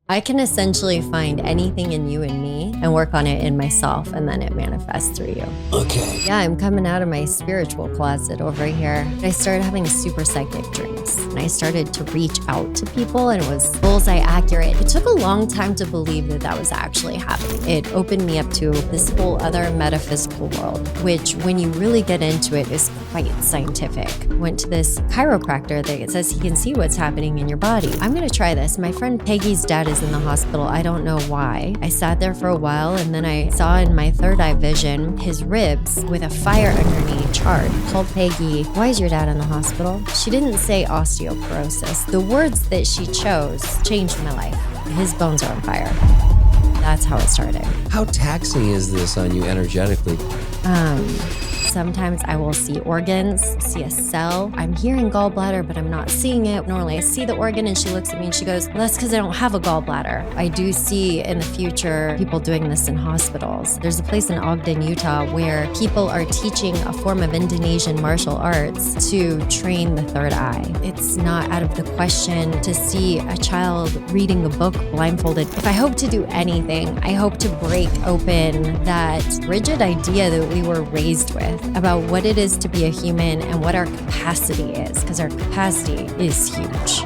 I can essentially find anything in you and me and work on it in myself, and then it manifests through you. Okay. Yeah, I'm coming out of my spiritual closet over here. I started having super psychic dreams, and I started to reach out to people, and it was bullseye accurate. It took a long time to believe that that was actually happening. It opened me up to this whole other metaphysical world, which when you really get into it is quite scientific. Went to this chiropractor that says he can see what's happening in your body. I'm gonna try this. My friend Peggy's dad is in the hospital. I don't know why. I sat there for a while, and then I saw in my third eye vision his ribs with a fire underneath charred. Told Peggy, "Why is your dad in the hospital?" She didn't say osteoporosis. The words that she chose changed my life. His bones are on fire. That's how it started. How taxing is this on you energetically? Sometimes I will see organs, see a cell. I'm hearing gallbladder, but I'm not seeing it. Normally I see the organ and she looks at me and she goes, "Well, that's because I don't have a gallbladder." I do see in the future people doing this in hospitals. There's a place in Ogden, Utah, where people are teaching a form of Indonesian martial arts to train the third eye. It's not out of the question to see a child reading a book blindfolded. If I hope to do anything, I hope to break open that rigid idea that we were raised with about what it is to be a human and what our capacity is, because our capacity is huge.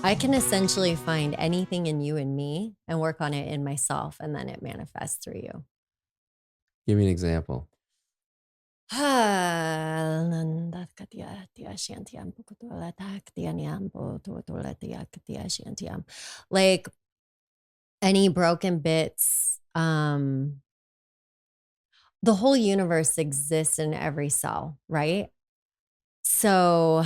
I can essentially find anything in you and me and work on it in myself, and then it manifests through you. Give me an example. Like any broken bits, the whole universe exists in every cell, right? So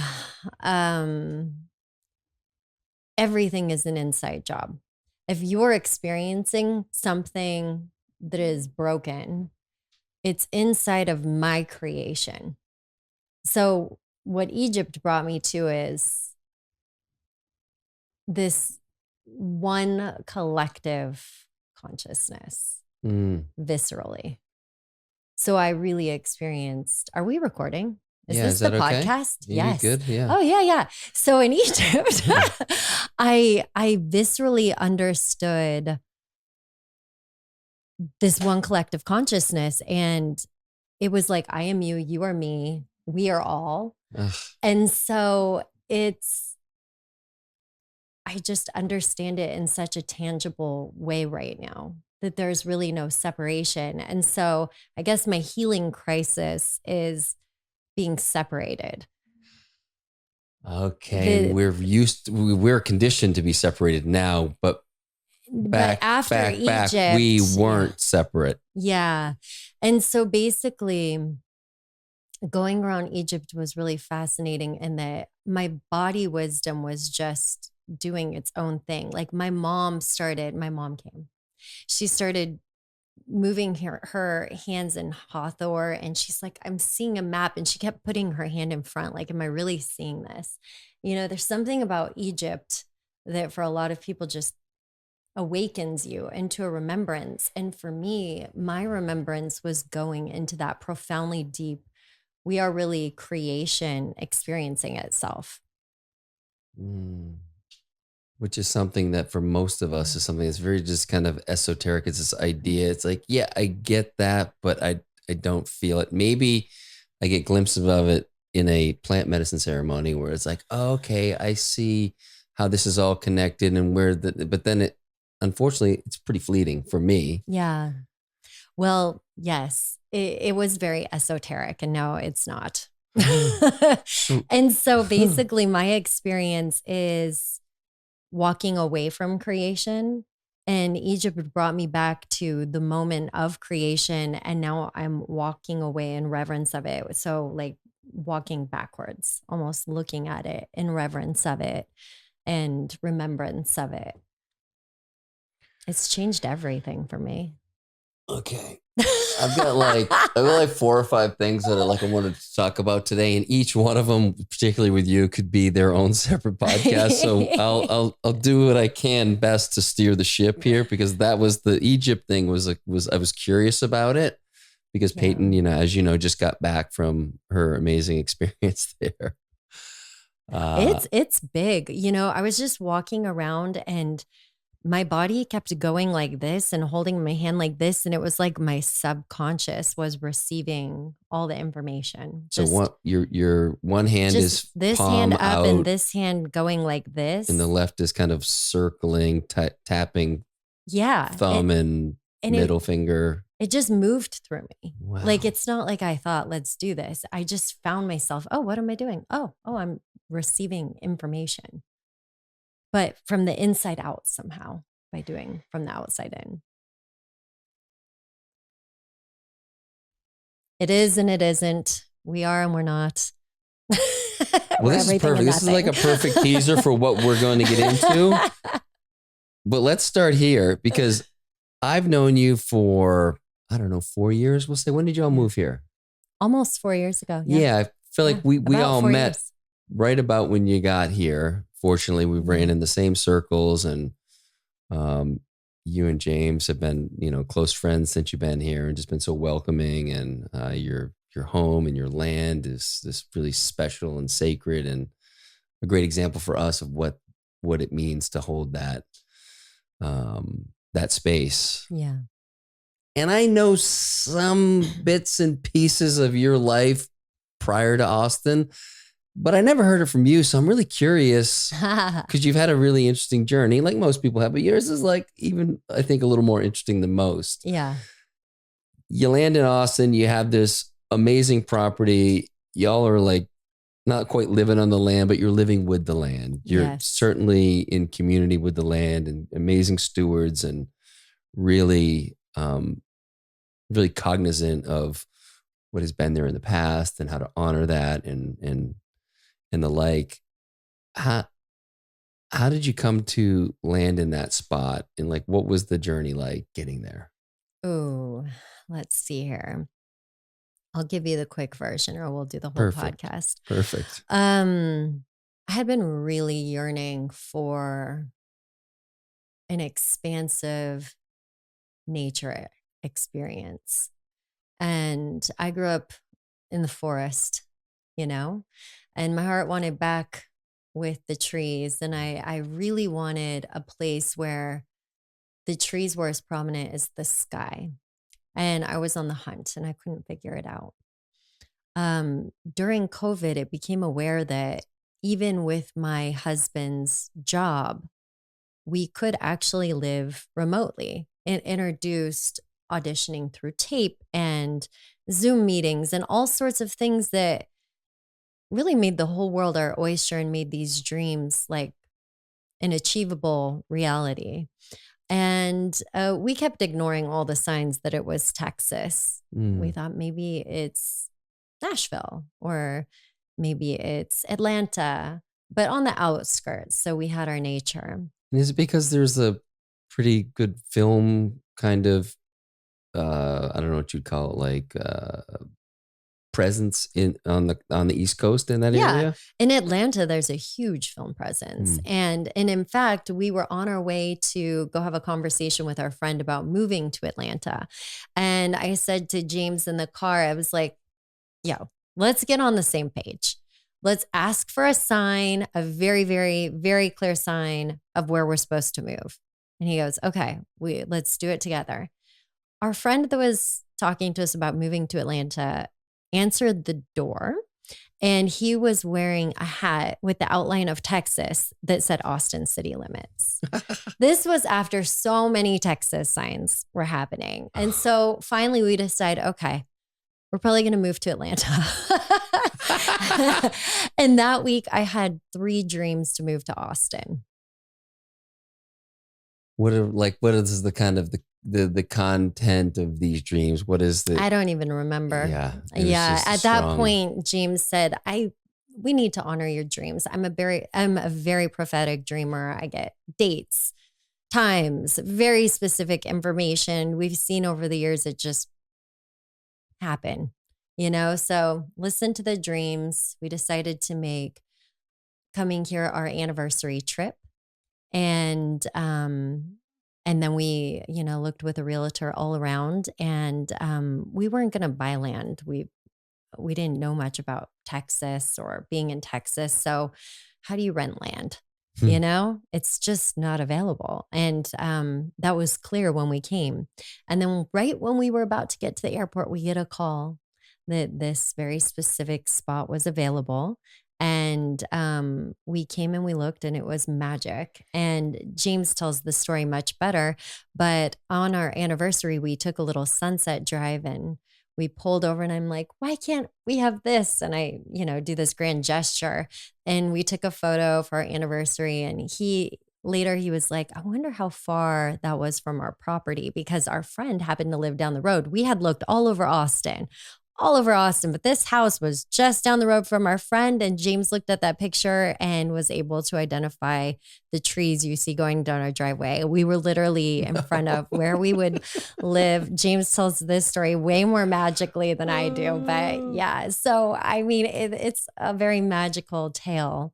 everything is an inside job. If you're experiencing something that is broken, it's inside of my creation. So what Egypt brought me to is this one collective consciousness, viscerally. So I really experienced, are we recording? Is this the podcast? Okay? Yes. Good. Yeah. Oh, yeah. So in Egypt, I viscerally understood this one collective consciousness. And it was like, I am you, you are me, we are all. Ugh. And so I just understand it in such a tangible way right now that there's really no separation. And so I guess my healing crisis is being separated. Okay. We're conditioned to be separated now, but after Egypt, we weren't separate. Yeah. And so basically going around Egypt was really fascinating in that my body wisdom was just doing its own thing. Like my mom came. She started moving her hands in Hathor, and she's like, "I'm seeing a map." And she kept putting her hand in front. Like, am I really seeing this? You know, there's something about Egypt that for a lot of people just awakens you into a remembrance. And for me, my remembrance was going into that profoundly deep, we are really creation experiencing itself. Which is something that for most of us is something that's very just kind of esoteric. It's this idea. It's like, yeah, I get that, but I don't feel it. Maybe I get glimpses of it in a plant medicine ceremony where it's like, oh, okay, I see how this is all connected and but then unfortunately, it's pretty fleeting for me. Yeah. Well, yes, it was very esoteric, and no, it's not. And so basically my experience is walking away from creation, and Egypt brought me back to the moment of creation. And now I'm walking away in reverence of it. So like walking backwards, almost looking at it in reverence of it and remembrance of it. It's changed everything for me. Okay. I've got like 4 or 5 things that I wanted to talk about today, and each one of them, particularly with you, could be their own separate podcast. So I'll do what I can best to steer the ship here, because that was the Egypt thing was I was curious about it because Peyton, as you know, just got back from her amazing experience there. It's big. I was just walking around and my body kept going like this and holding my hand like this. And it was like my subconscious was receiving all the information. So what your one hand is this palm hand up out, and this hand going like this. and the left is kind of circling, tapping thumb and middle finger. It just moved through me. Wow. Like, it's not like I thought, let's do this. I just found myself, oh, what am I doing? Oh, I'm receiving information. But from the inside out somehow by doing from the outside in. It is and it isn't. We are and we're not. Well, this is perfect. This is like a perfect teaser for what we're going to get into. But let's start here, because I've known you for, 4 years. We'll say, when did you all move here? Almost 4 years ago. Yeah. I feel like we all met years. Right about when you got here. Fortunately, we ran in the same circles, and you and James have been, close friends since you've been here, and just been so welcoming. And your home and your land is this really special and sacred, and a great example for us of what it means to hold that space. Yeah. And I know some bits and pieces of your life prior to Austin, but I never heard it from you. So I'm really curious, because you've had a really interesting journey, like most people have, but yours is like even, I think, a little more interesting than most. Yeah. You land in Austin, you have this amazing property. Y'all are like not quite living on the land, but you're living with the land. You're certainly in community with the land, and amazing stewards, and really, really cognizant of what has been there in the past and how to honor that and the like. How did you come to land in that spot? And like, what was the journey like getting there? Oh, let's see here. I'll give you the quick version, or we'll do the whole podcast. Perfect. I had been really yearning for an expansive nature experience. And I grew up in the forest, and my heart wanted back with the trees. And I really wanted a place where the trees were as prominent as the sky. And I was on the hunt and I couldn't figure it out. During COVID, it became aware that even with my husband's job, we could actually live remotely. It introduced auditioning through tape and Zoom meetings and all sorts of things that really made the whole world our oyster and made these dreams like an achievable reality. And we kept ignoring all the signs that it was Texas. We thought maybe it's Nashville, or maybe it's Atlanta, but on the outskirts. So we had our nature. And is it because there's a pretty good film kind of, I don't know what you'd call it, like presence on the East Coast in that area? In Atlanta, there's a huge film presence. And in fact, we were on our way to go have a conversation with our friend about moving to Atlanta. And I said to James in the car, I was like, yo, let's get on the same page. Let's ask for a sign, a very, very, very clear sign of where we're supposed to move. And he goes, okay, let's do it together. Our friend that was talking to us about moving to Atlanta answered the door, and he was wearing a hat with the outline of Texas that said Austin city limits. This was after so many Texas signs were happening. And so finally we decided, okay, we're probably going to move to Atlanta. And that week I had 3 dreams to move to Austin. What is the kind of the content of these dreams? What is the? I don't even remember. Yeah. At that point, James said, we need to honor your dreams. I'm a very prophetic dreamer. I get dates, times, very specific information. We've seen over the years it just happen, So listen to the dreams. We decided to make coming here our anniversary trip. And then we, looked with a realtor all around, and we weren't going to buy land. We didn't know much about Texas or being in Texas. So how do you rent land? It's just not available. And that was clear when we came. And then right when we were about to get to the airport, we get a call that this very specific spot was available. And we came and we looked, and it was magic. And James tells the story much better. But on our anniversary, we took a little sunset drive, and we pulled over, and I'm like, why can't we have this? And I, do this grand gesture. And we took a photo for our anniversary. And he was like, I wonder how far that was from our property, because our friend happened to live down the road. We had looked all over Austin, but this house was just down the road from our friend. And James looked at that picture and was able to identify the trees you see going down our driveway. We were literally in front of where we would live. James tells this story way more magically than I do, but yeah. So, I mean, it's a very magical tale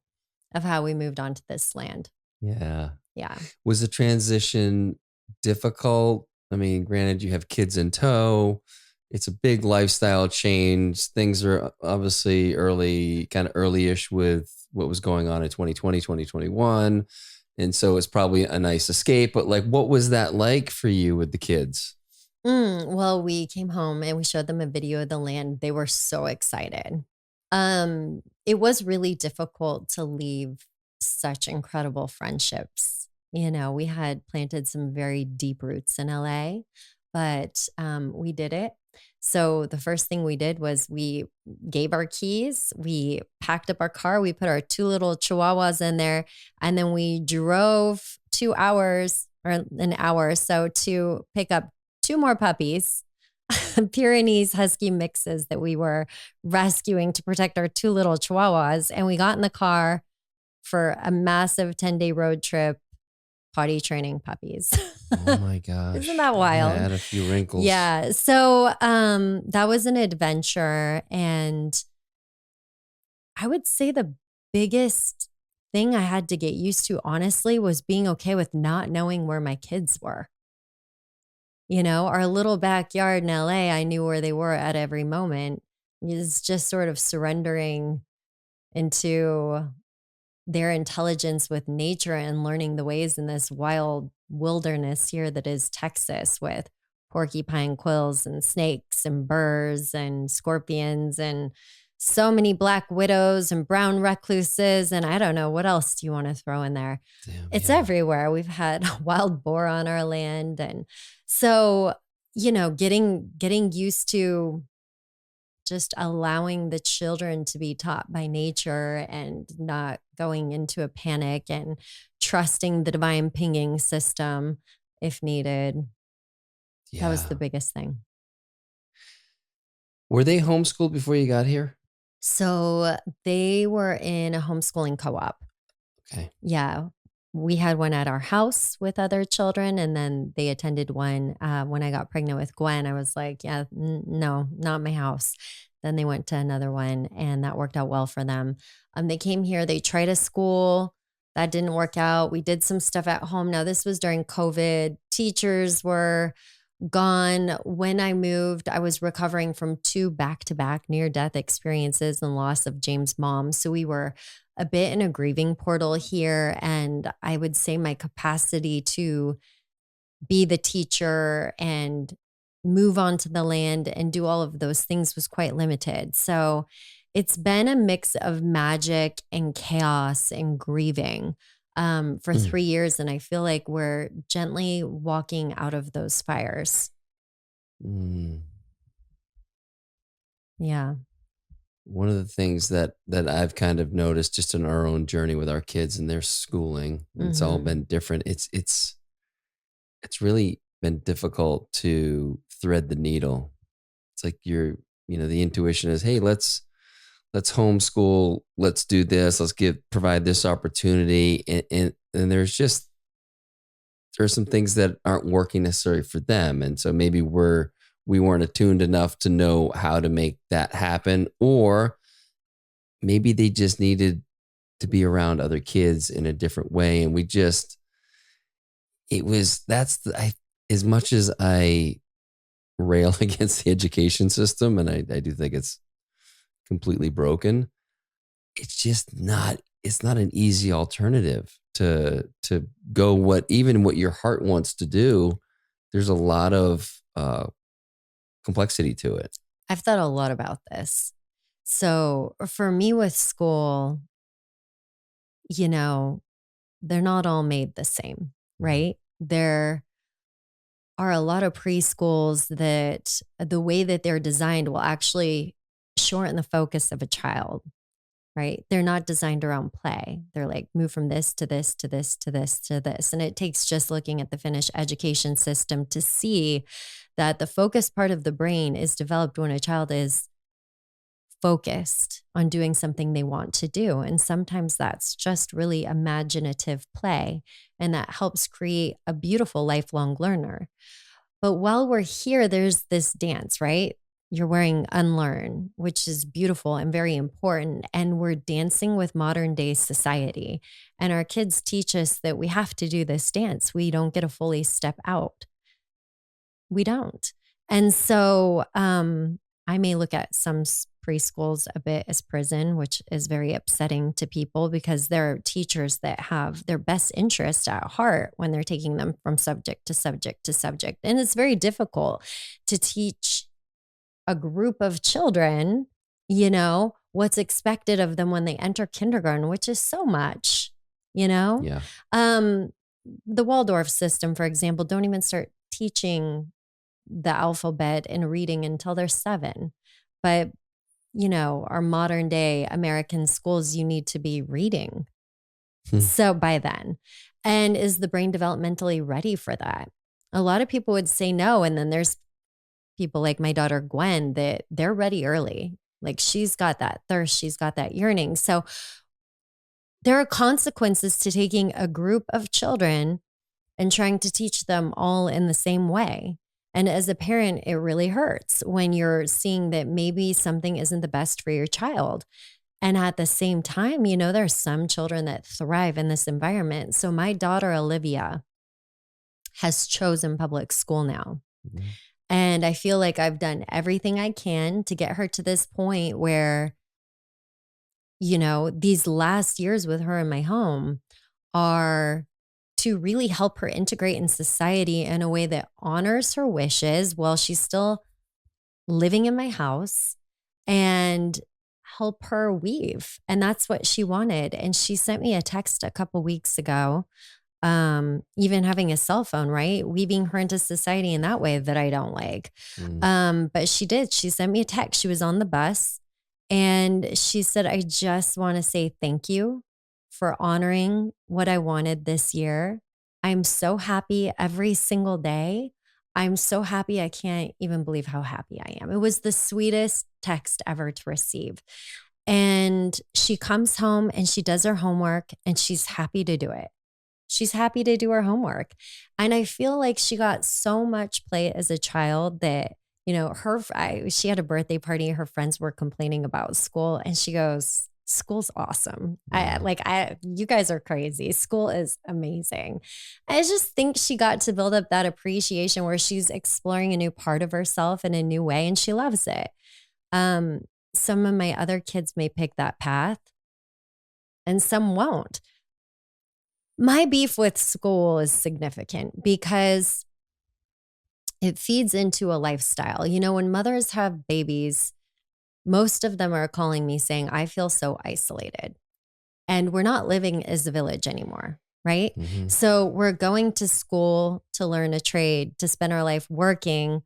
of how we moved onto this land. Yeah. Yeah. Was the transition difficult? I mean, granted, you have kids in tow. It's a big lifestyle change. Things are obviously early-ish with what was going on in 2020, 2021. And so it's probably a nice escape. But what was that like for you with the kids? Well, we came home and we showed them a video of the land. They were so excited. It was really difficult to leave such incredible friendships. We had planted some very deep roots in LA, but we did it. So the first thing we did was we gave our keys, we packed up our car, we put our 2 little chihuahuas in there, and then we drove 2 hours or an hour or so to pick up 2 more puppies, Pyrenees Husky mixes that we were rescuing to protect our 2 little chihuahuas. And we got in the car for a massive 10-day road trip, potty training puppies. Oh my gosh. Isn't that wild? Yeah, add a few wrinkles. Yeah. So that was an adventure. And I would say the biggest thing I had to get used to, honestly, was being okay with not knowing where my kids were. Our little backyard in LA, I knew where they were at every moment. It's just sort of surrendering into their intelligence with nature and learning the ways in this wild wilderness here that is Texas, with porcupine quills and snakes and burrs and scorpions and so many black widows and brown recluses. And I don't know, what else do you want to throw in there? Damn, it's everywhere. We've had a wild boar on our land. And so, getting used to just allowing the children to be taught by nature and not going into a panic and trusting the divine pinging system if needed. Yeah. That was the biggest thing. Were they homeschooled before you got here? So they were in a homeschooling co-op. Okay. Yeah. We had one at our house with other children, and then they attended one when I got pregnant with Gwen. I was like, yeah, no, not my house. Then they went to another one, and that worked out well for them. They came here, they tried a school. That didn't work out. We did some stuff at home. Now, this was during COVID. Teachers were gone. When I moved, I was recovering from 2 back-to-back near-death experiences and loss of James' mom. So we were a bit in a grieving portal here. And I would say my capacity to be the teacher and move onto the land and do all of those things was quite limited. So it's been a mix of magic and chaos and grieving for 3 years. And I feel like we're gently walking out of those fires. Yeah. One of the things that I've kind of noticed just in our own journey with our kids and their schooling, it's all been different. It's really been difficult to thread the needle. It's like the intuition is, hey, let's homeschool, let's do this, let's provide this opportunity. And there's just there are some things that aren't working necessarily for them. And so maybe we weren't attuned enough to know how to make that happen, or maybe they just needed to be around other kids in a different way. And as much as I rail against the education system, and I do think it's completely broken, it's not an easy alternative to go what your heart wants to do. There's a lot of complexity to it. I've thought a lot about this. So for me with school, they're not all made the same, right? There are a lot of preschools that the way that they're designed will actually shorten the focus of a child, right? They're not designed around play. They're like, move from this to this to this to this to this. And it takes just looking at the Finnish education system to see that the focus part of the brain is developed when a child is focused on doing something they want to do. And sometimes that's just really imaginative play. And that helps create a beautiful lifelong learner. But while we're here, there's this dance, right? You're wearing unlearn, which is beautiful and very important. And we're dancing with modern day society. And our kids teach us that we have to do this dance. We don't get to fully step out. We don't. And so I may look at some preschools a bit as prison, which is very upsetting to people because there are teachers that have their best interest at heart when they're taking them from subject to subject to subject. And it's very difficult to teach a group of children, what's expected of them when they enter kindergarten, which is so much, Yeah. The Waldorf system, for example, don't even start teaching the alphabet and reading until they're 7. But, our modern day American schools, you need to be reading. So by then, and is the brain developmentally ready for that? A lot of people would say no. And then there's people like my daughter, Gwen, that they're ready early. Like she's got that thirst. She's got that yearning. So there are consequences to taking a group of children and trying to teach them all in the same way. And as a parent, it really hurts when you're seeing that maybe something isn't the best for your child. And at the same time, there are some children that thrive in this environment. So my daughter, Olivia, has chosen public school now. Mm-hmm. And I feel like I've done everything I can to get her to this point where, these last years with her in my home are to really help her integrate in society in a way that honors her wishes while she's still living in my house, and help her weave. And that's what she wanted. And she sent me a text a couple weeks ago, even having a cell phone, right? Weaving her into society in that way that I don't like. But she did. She sent me a text. She was on the bus and she said, I just want to say thank you for honoring what I wanted this year. I'm so happy every single day. I'm so happy. I can't even believe how happy I am. It was the sweetest text ever to receive. And she comes home and she does her homework and she's happy to do it. She's happy to do her homework. And I feel like she got so much play as a child that, she had a birthday party. Her friends were complaining about school and she goes, school's awesome. You guys are crazy. School is amazing. I just think she got to build up that appreciation where she's exploring a new part of herself in a new way and she loves it. Some of my other kids may pick that path and some won't. My beef with school is significant because it feeds into a lifestyle. When mothers have babies, most of them are calling me saying, I feel so isolated. And we're not living as a village anymore, right? Mm-hmm. So we're going to school to learn a trade, to spend our life working,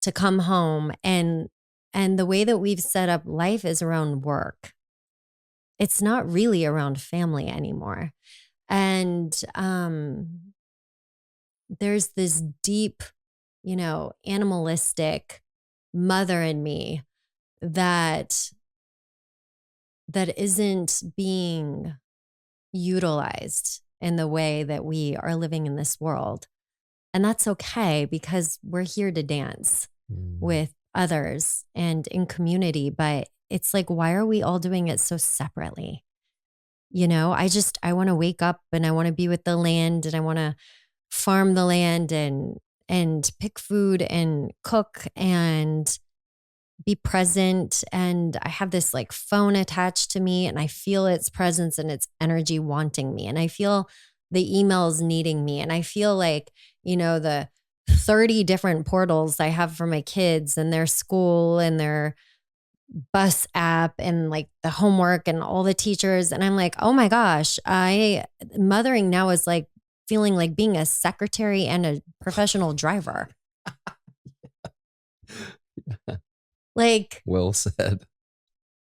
to come home. And the way that we've set up life is around work. It's not really around family anymore. And there's this deep, animalistic mother in me that isn't being utilized in the way that we are living in this world. And that's okay because we're here to dance with others and in community. But it's like, why are we all doing it so separately? I want to wake up and I want to be with the land and I want to farm the land and pick food and cook and be present. And I have this like phone attached to me and I feel its presence and its energy wanting me. And I feel the emails needing me. And I feel like, the 30 different portals I have for my kids and their school and their bus app and like the homework and all the teachers. And I'm like, oh my gosh, mothering now is like feeling like being a secretary and a professional driver. Like, well said.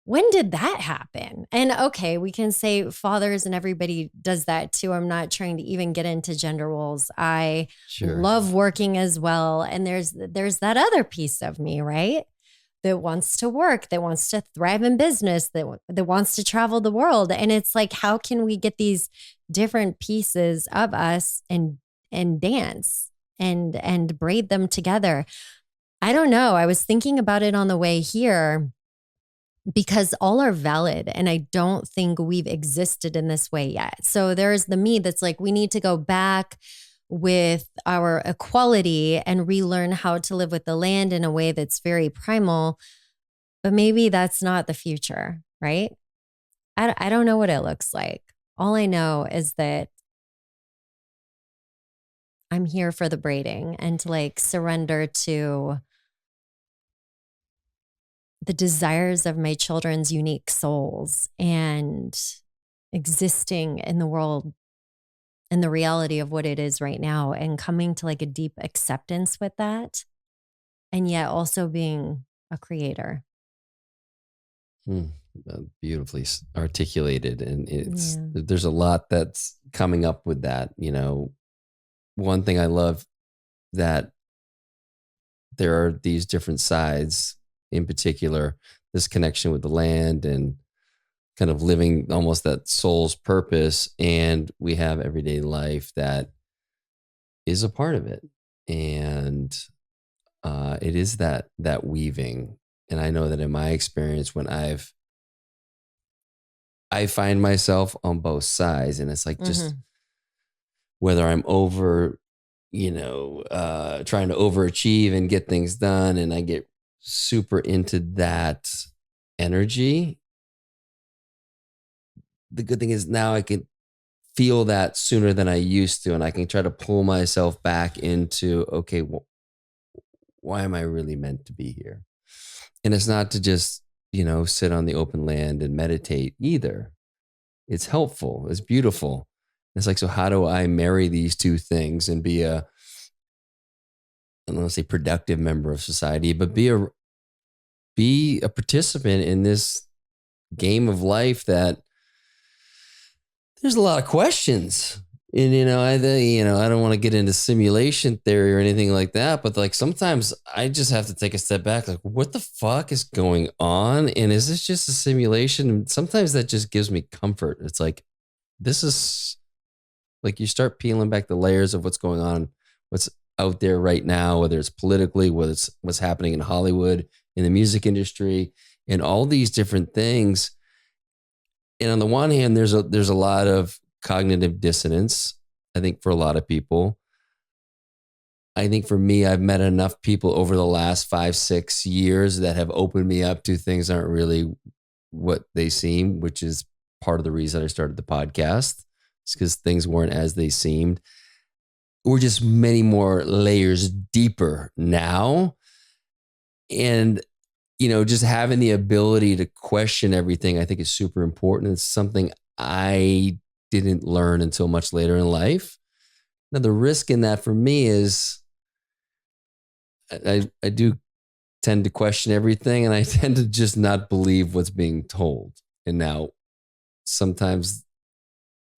When did that happen? And okay, we can say fathers and everybody does that too. I'm not trying to even get into gender roles. I love working as well. And there's that other piece of me, right? That wants to work, that wants to thrive in business, that wants to travel the world. And it's like, how can we get these different pieces of us and dance and braid them together? I don't know. I was thinking about it on the way here because all are valid. And I don't think we've existed in this way yet. So there's the me that's like, we need to go back with our equality and relearn how to live with the land in a way that's very primal. But maybe that's not the future, right? I don't know what it looks like. All I know is that I'm here for the braiding and to like surrender to the desires of my children's unique souls and existing in the world and the reality of what it is right now and coming to like a deep acceptance with that. And yet also being a creator. Beautifully articulated. And there's a lot that's coming up with that. One thing I love that there are these different sides, in particular, this connection with the land and kind of living almost that soul's purpose. And we have everyday life that is a part of it. And it is that weaving. And I know that in my experience, when I find myself on both sides, and it's like just whether I'm trying to overachieve and get things done, and I get super into that energy. The good thing is now I can feel that sooner than I used to, and I can try to pull myself back into, okay, well, why am I really meant to be here? And it's not to just, sit on the open land and meditate either. It's helpful. It's beautiful. It's like, so how do I marry these two things and be I don't want to say productive member of society, but be a participant in this game of life that there's a lot of questions. And, I don't want to get into simulation theory or anything like that, but like sometimes I just have to take a step back. Like, what the fuck is going on? And is this just a simulation? And sometimes that just gives me comfort. It's like, this is like, you start peeling back the layers of what's going on, what's out there right now, whether it's politically, whether it's what's happening in Hollywood, in the music industry, and all these different things. And on the one hand, there's a lot of cognitive dissonance, I think, for a lot of people. I think for me, I've met enough people over the last 5-6 years that have opened me up to things aren't really what they seem, which is part of the reason I started the podcast. It's because things weren't as they seemed. We're just many more layers deeper now. And, just having the ability to question everything, I think, is super important. It's something I didn't learn until much later in life. Now, the risk in that for me is I do tend to question everything, and I tend to just not believe what's being told. And now sometimes,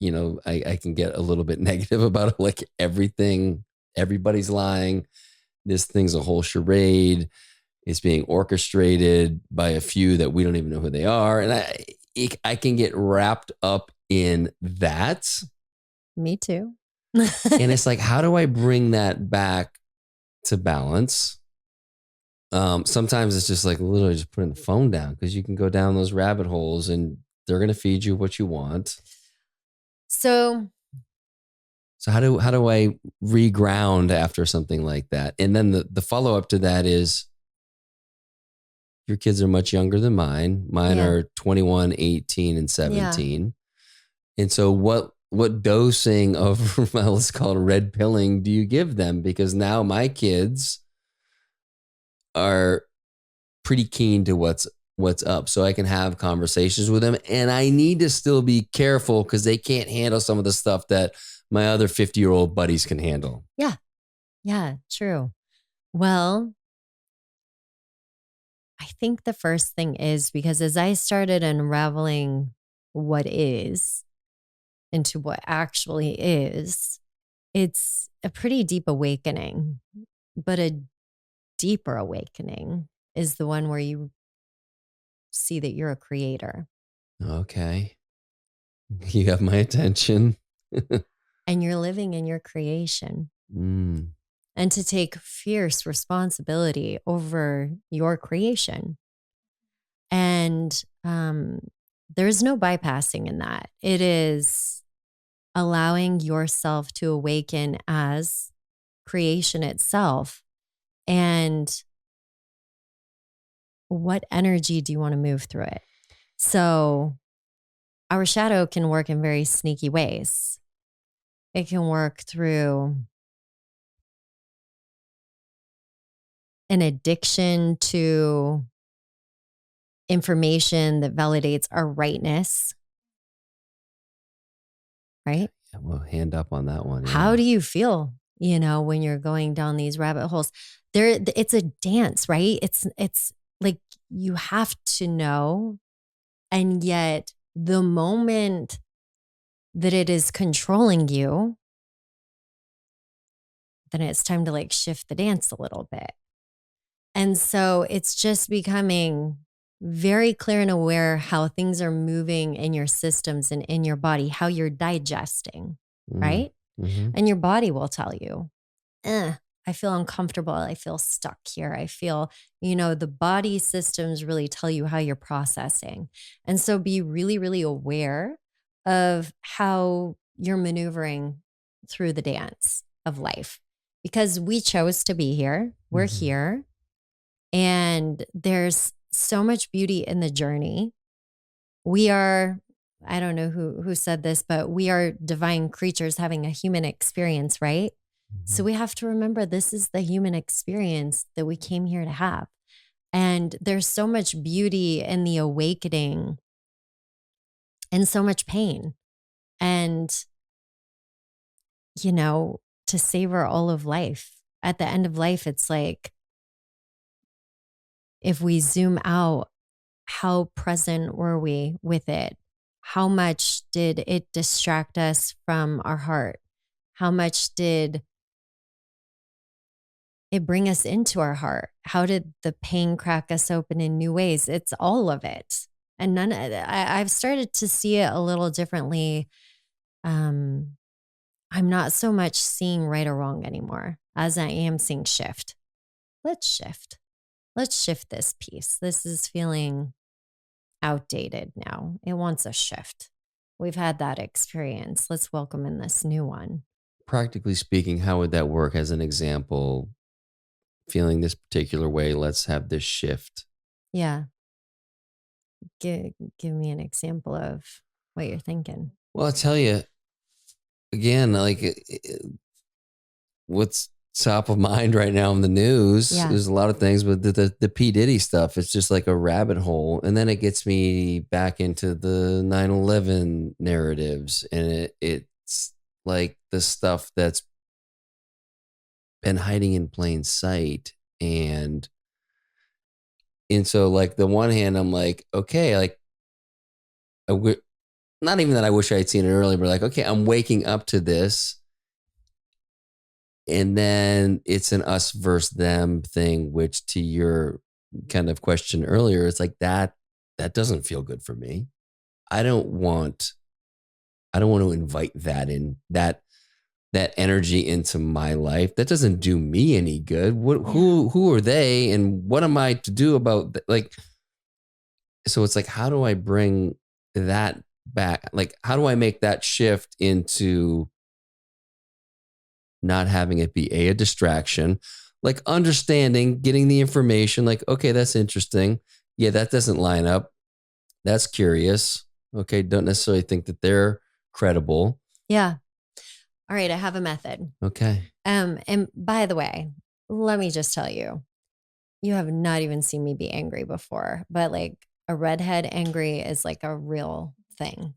I can get a little bit negative about it, like everybody's lying. This thing's a whole charade. It's being orchestrated by a few that we don't even know who they are. And I can get wrapped up in that. Me too. And it's like, how do I bring that back to balance? Sometimes it's just like literally just putting the phone down, because you can go down those rabbit holes and they're going to feed you what you want. So how do I reground after something like that? And then the follow up to that is, your kids are much younger than mine. Mine are 21, 18, and 17. Yeah. And so what dosing of, well, let's call it red pilling, do you give them? Because now my kids are pretty keen to what's up, so I can have conversations with them. And I need to still be careful because they can't handle some of the stuff that my other 50-year-old buddies can handle. Yeah. Yeah, true. Well, I think the first thing is, because as I started unraveling what is into what actually is, it's a pretty deep awakening. But a deeper awakening is the one where you see that you're a creator. Okay. You have my attention. And you're living in your creation. Mm. And to take fierce responsibility over your creation. And there's no bypassing in that. It is allowing yourself to awaken as creation itself. And what energy do you want to move through it? So our shadow can work in very sneaky ways. It can work through an addiction to information that validates our rightness. Right? Yeah, well, hand up on that one. Yeah. How do you feel, when you're going down these rabbit holes? It's a dance, right? It's like you have to know. And yet the moment that it is controlling you, then it's time to like shift the dance a little bit. And so it's just becoming very clear and aware how things are moving in your systems and in your body, how you're digesting, right? Mm-hmm. And your body will tell you, I feel uncomfortable. I feel stuck here. I feel, the body systems really tell you how you're processing. And so be really, really aware of how you're maneuvering through the dance of life, because we chose to be here. We're mm-hmm. here. And there's so much beauty in the journey. We are, I don't know who said this, but we are divine creatures having a human experience, right? Mm-hmm. So we have to remember this is the human experience that we came here to have. And there's so much beauty in the awakening and so much pain. And, to savor all of life. At the end of life, it's like, if we zoom out, how present were we with it? How much did it distract us from our heart? How much did it bring us into our heart? How did the pain crack us open in new ways? It's all of it. And I've started to see it a little differently. I'm not so much seeing right or wrong anymore as I am seeing shift. Let's shift. Let's shift this piece. This is feeling outdated now. It wants a shift. We've had that experience. Let's welcome in this new one. Practically speaking, how would that work? As an example, feeling this particular way, let's have this shift. Yeah. Give me an example of what you're thinking. Well, I'll tell you, again, like what's top of mind right now in the news. Yeah. There's a lot of things, but the P. Diddy stuff, it's just like a rabbit hole. And then it gets me back into the 9/11 narratives. And it's like the stuff that's been hiding in plain sight. And so like the one hand, I'm like, okay, like not even that I wish I had seen it earlier, but like, okay, I'm waking up to this. And then it's an us versus them thing, which to your kind of question earlier, it's like that doesn't feel good for me. I don't want I don't want to invite that energy into my life. That doesn't do me any good. Who are they, and what am I to do about like? So it's like, how do I bring that back? Like, how do I make that shift into not having it be a distraction, like understanding, getting the information, like, okay, that's interesting. Yeah, that doesn't line up. That's curious. Okay, don't necessarily think that they're credible. Yeah. All right, I have a method. Okay. And by the way, let me just tell you, you have not even seen me be angry before, but like a redhead angry is like a real thing.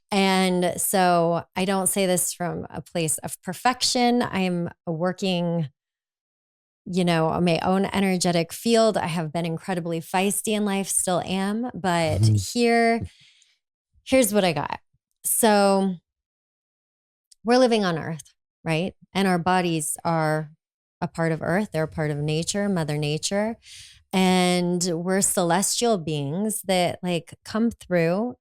And so I don't say this from a place of perfection. I'm working, on my own energetic field. I have been incredibly feisty in life, still am, but here's what I got. So we're living on Earth, right? And our bodies are a part of Earth. They're a part of nature, Mother Nature. And we're celestial beings that like come through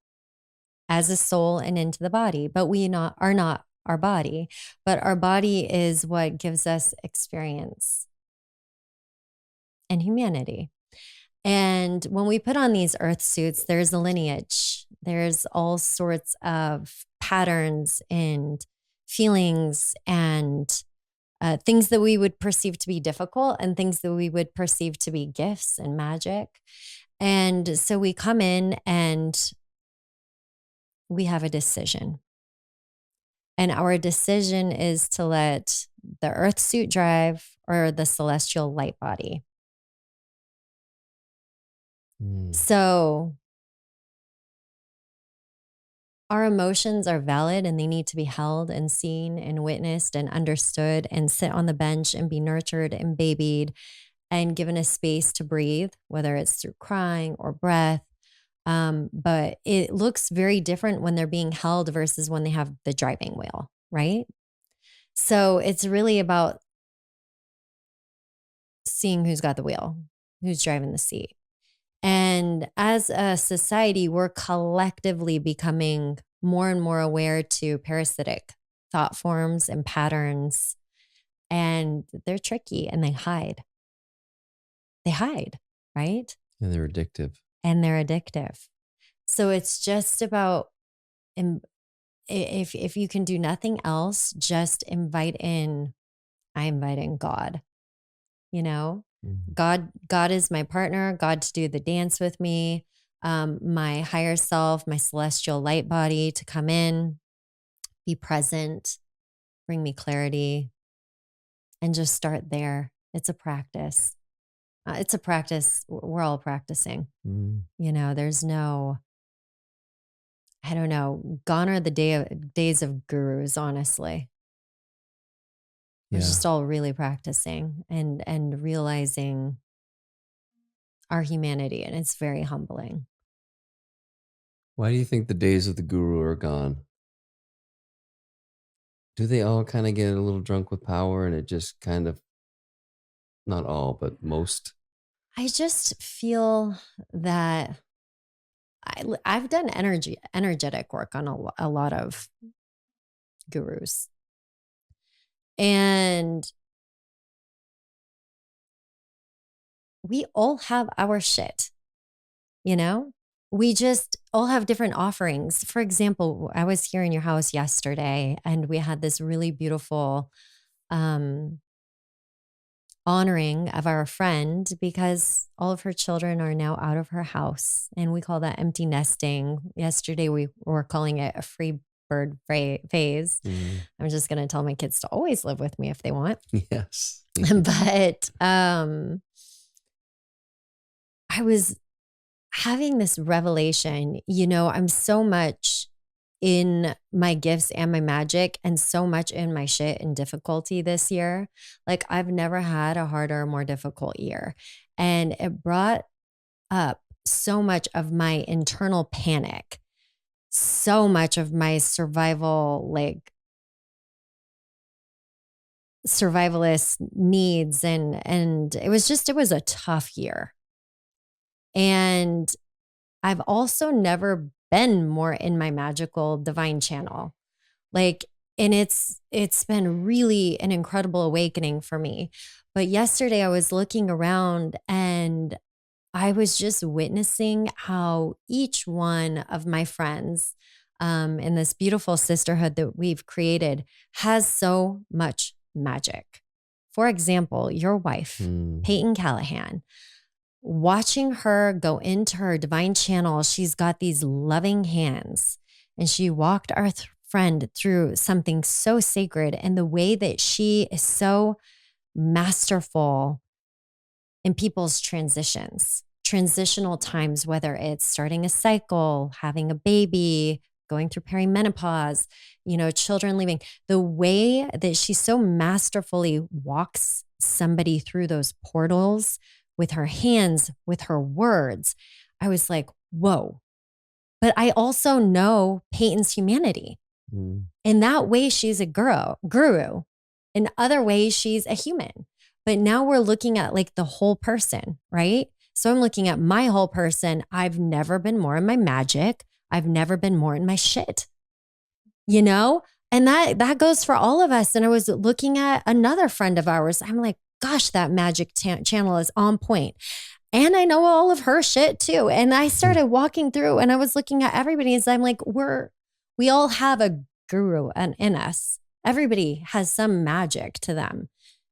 as a soul and into the body, but we are not our body, but our body is what gives us experience and humanity. And when we put on these earth suits, there's a lineage, there's all sorts of patterns and feelings and things that we would perceive to be difficult and things that we would perceive to be gifts and magic. And so we come in and we have a decision. And our decision is to let the earth suit drive or the celestial light body. So our emotions are valid and they need to be held and seen and witnessed and understood and sit on the bench and be nurtured and babied and given a space to breathe, whether it's through crying or breath. But it looks very different when they're being held versus when they have the driving wheel, right? So it's really about seeing who's got the wheel, who's driving the seat. And as a society, we're collectively becoming more and more aware to parasitic thought forms and patterns. And they're tricky and they hide. They hide, right? And they're addictive. So it's just about, if you can do nothing else, just I invite in God, God is my partner, God to do the dance with me, my higher self, my celestial light body to come in, be present, bring me clarity, and just start there. It's a practice. We're all practicing. There's no, I don't know, gone are the days of gurus, honestly. We're just all really practicing and realizing our humanity, and it's very humbling. Why do you think the days of the guru are gone? Do they all kind of get a little drunk with power and it just kind of, not all, but most? I just feel that I've done energetic work on a lot of gurus. And we all have our shit, we just all have different offerings. For example, I was here in your house yesterday and we had this really beautiful honoring of our friend because all of her children are now out of her house. And we call that empty nesting. Yesterday, we were calling it a free bird phase. I'm just going to tell my kids to always live with me if they want. Yes. But I was having this revelation, I'm so much in my gifts and my magic and so much in my shit and difficulty this year. Like I've never had a harder, more difficult year. And it brought up so much of my internal panic, so much of my survivalist needs. And it was a tough year. And I've also never been more in my magical divine channel. Like, and it's been really an incredible awakening for me. But yesterday I was looking around and I was just witnessing how each one of my friends in this beautiful sisterhood that we've created has so much magic. For example, your wife, Peyton Callahan, watching her go into her divine channel, she's got these loving hands and she walked our friend through something so sacred. And the way that she is so masterful in people's transitional times, whether it's starting a cycle, having a baby, going through perimenopause, children leaving, the way that she so masterfully walks somebody through those portals with her hands, with her words, I was like, whoa. But I also know Peyton's humanity. In that way, she's a guru. In other ways, she's a human. But now we're looking at like the whole person, right? So I'm looking at my whole person. I've never been more in my magic. I've never been more in my shit, And that goes for all of us. And I was looking at another friend of ours. I'm like, gosh, that magic channel is on point. And I know all of her shit too. And I started walking through and I was looking at everybody as I'm like, we all have a guru in us. Everybody has some magic to them.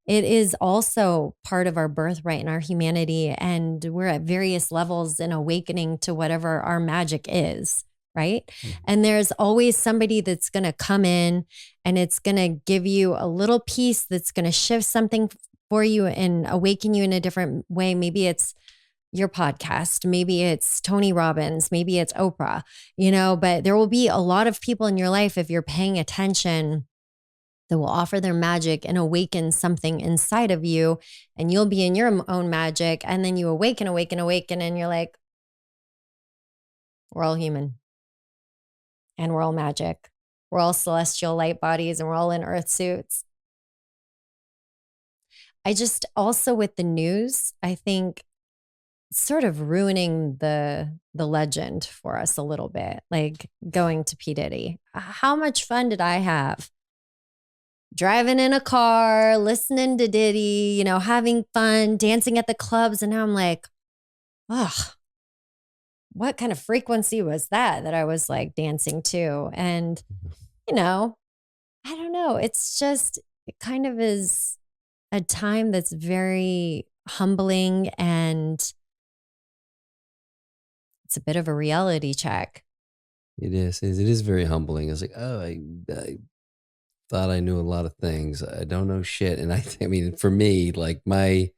It is also part of our birthright and our humanity. And we're at various levels in awakening to whatever our magic is, right? And there's always somebody that's going to come in and it's going to give you a little piece that's going to shift something for you and awaken you in a different way. Maybe it's your podcast, maybe it's Tony Robbins, maybe it's Oprah, but there will be a lot of people in your life, if you're paying attention, that will offer their magic and awaken something inside of you, and you'll be in your own magic. And then you awaken, and you're like, we're all human and we're all magic. We're all celestial light bodies and we're all in earth suits. I just also with the news, I think sort of ruining the legend for us a little bit, like going to P. Diddy. How much fun did I have? Driving in a car, listening to Diddy, having fun, dancing at the clubs. And now I'm like, what kind of frequency was that I was like dancing to? And, I don't know. It's just, it kind of is a time that's very humbling and it's a bit of a reality check. It is very humbling. It's like, oh, I thought I knew a lot of things. I don't know shit. And I mean, for me, like my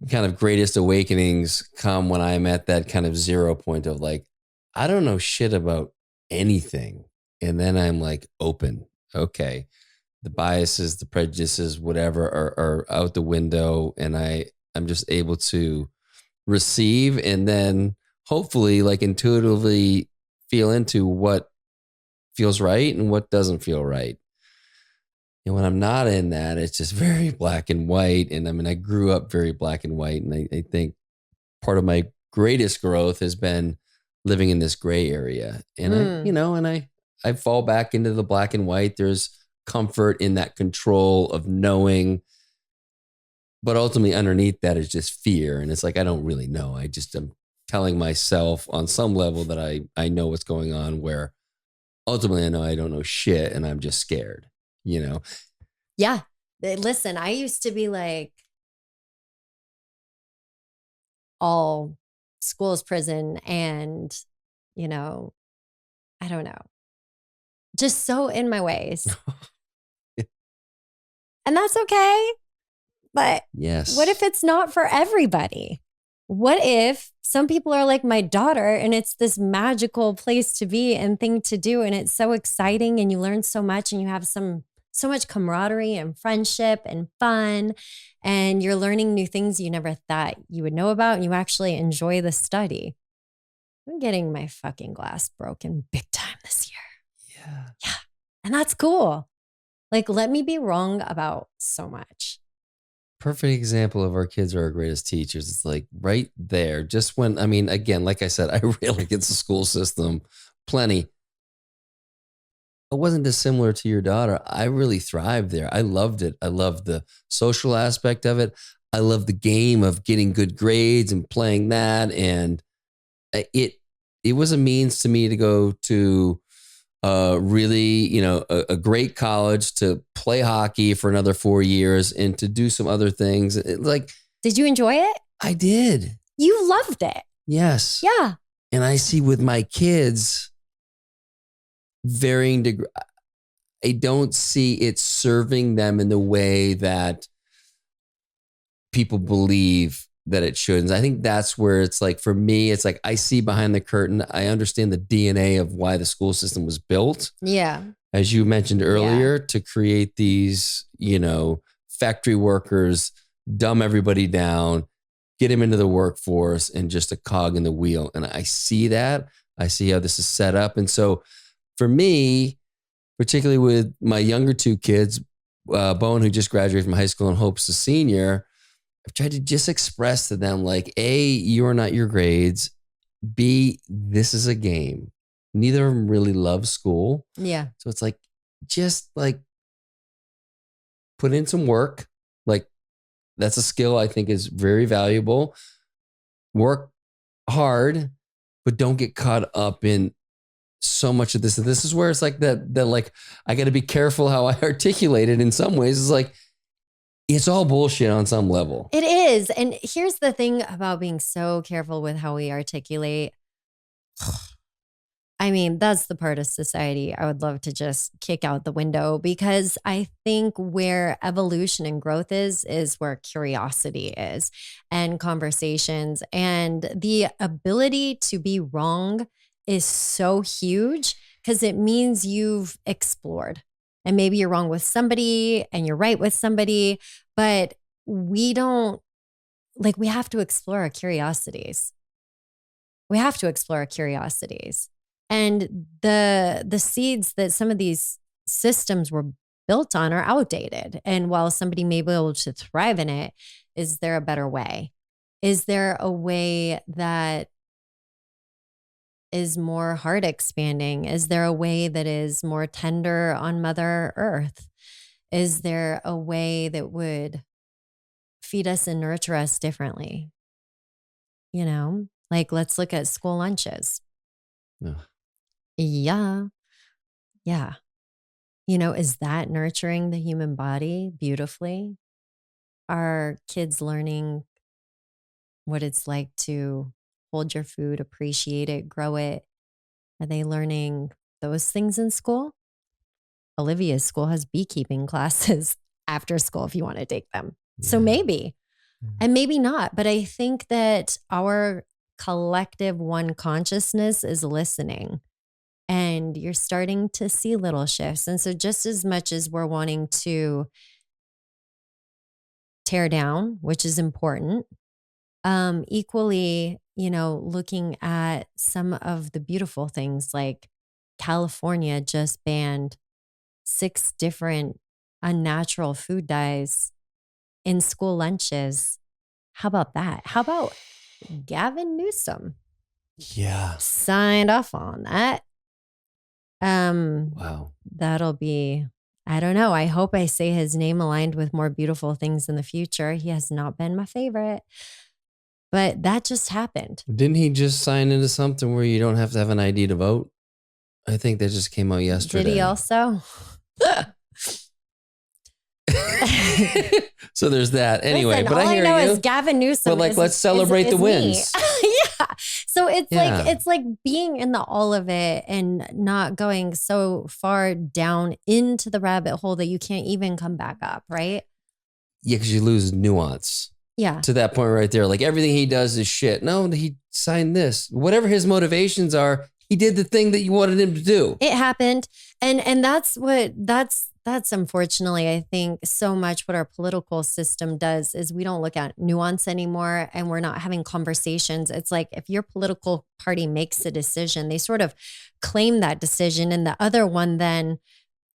kind of greatest awakenings come when I'm at that kind of 0 point of like, I don't know shit about anything. And then I'm like open. Okay. The biases, the prejudices, whatever are out the window. And I'm just able to receive and then hopefully like intuitively feel into what feels right and what doesn't feel right. And when I'm not in that, it's just very black and white. And I mean, I grew up very black and white. And I think part of my greatest growth has been living in this gray area. And I fall back into the black and white. There's comfort in that control of knowing. But ultimately underneath that is just fear. And it's like, I don't really know. I'm telling myself on some level that I know what's going on, where ultimately I know I don't know shit and I'm just scared, Yeah. Listen, I used to be like, all school is prison and, I don't know, just so in my ways. And that's okay. But yes, what if it's not for everybody? What if some people are like my daughter and it's this magical place to be and thing to do and it's so exciting and you learn so much and you have so much camaraderie and friendship and fun and you're learning new things you never thought you would know about and you actually enjoy the study. I'm getting my fucking glass broken big time this year. Yeah. And that's cool. Like, let me be wrong about so much. perfect example of our kids are our greatest teachers. It's like right there. Just when, I mean, again, like I said, I really against the school system plenty. It wasn't dissimilar to your daughter. I really thrived there. I loved it. I loved the social aspect of it. I loved the game of getting good grades and playing that. And it it was a means to me to go to really, a great college, to play hockey for another 4 years and to do some other things. Like, did you enjoy it? I did. You loved it. Yes. Yeah. And I see with my kids varying degree. I don't see it serving them in the way that people believe that it should. And I think that's where it's like, for me, it's like I see behind the curtain. I understand the DNA of why the school system was built. Yeah. As you mentioned earlier, to create these, factory workers, dumb everybody down, get them into the workforce and just a cog in the wheel. And I see that. I see how this is set up. And so for me, particularly with my younger two kids, Bowen, who just graduated from high school, and Hope's a senior, I've tried to just express to them, like, A, you are not your grades. B, this is a game. Neither of them really love school. Yeah. So it's like, just like put in some work. Like, that's a skill I think is very valuable. Work hard, but don't get caught up in so much of this. And this is where it's like that like, I got to be careful how I articulate it in some ways. It's like, it's all bullshit on some level. It is. And here's the thing about being so careful with how we articulate. I mean, that's the part of society I would love to just kick out the window, because I think where evolution and growth is where curiosity is, and conversations, and the ability to be wrong is so huge, because it means you've explored. And maybe you're wrong with somebody and you're right with somebody, but we have to explore our curiosities. We have to explore our curiosities. And the seeds that some of these systems were built on are outdated. And while somebody may be able to thrive in it, is there a better way? Is there a way that is more heart expanding? Is there a way that is more tender on Mother Earth? Is there a way that would feed us and nurture us differently? Like, let's look at school lunches. Ugh. Yeah. Yeah. Is that nurturing the human body beautifully? Are kids learning what it's like to hold your food, appreciate it, grow it? Are they learning those things in school? Olivia's school has beekeeping classes after school if you want to take them. Yeah. So maybe, and maybe not. But I think that our collective one consciousness is listening, and you're starting to see little shifts. And so just as much as we're wanting to tear down, which is important, equally, looking at some of the beautiful things, like California just banned 6 different unnatural food dyes in school lunches. How about that? How about Gavin Newsom? Yeah. Signed off on that. Wow. That'll be, I don't know. I hope I say his name aligned with more beautiful things in the future. He has not been my favorite, but that just happened. Didn't he just sign into something where you don't have to have an ID to vote? I think that just came out yesterday. Did he also? So there's that. Anyway, listen, but I hear you. All I know is Gavin Newsom. But let's celebrate the wins. Yeah. So it's like being in the all of it and not going so far down into the rabbit hole that you can't even come back up, right? Yeah, because you lose nuance. Yeah. To that point right there. Like, everything he does is shit. No, he signed this. Whatever his motivations are, he did the thing that you wanted him to do. It happened. And that's unfortunately, I think, so much what our political system does is we don't look at nuance anymore, and we're not having conversations. It's like, if your political party makes a decision, they sort of claim that decision, and the other one then,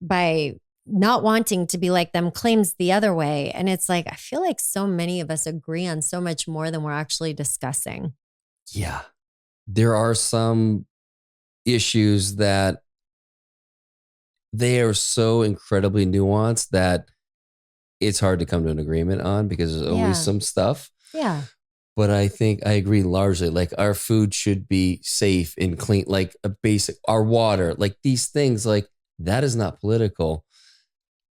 by not wanting to be like them claims the other way. And it's like, I feel like so many of us agree on so much more than we're actually discussing. Yeah. There are some issues that they are so incredibly nuanced that it's hard to come to an agreement on because there's always some stuff. Yeah. But I think I agree largely. Like our food should be safe and clean, like a basic, our water, like these things, like that is not political,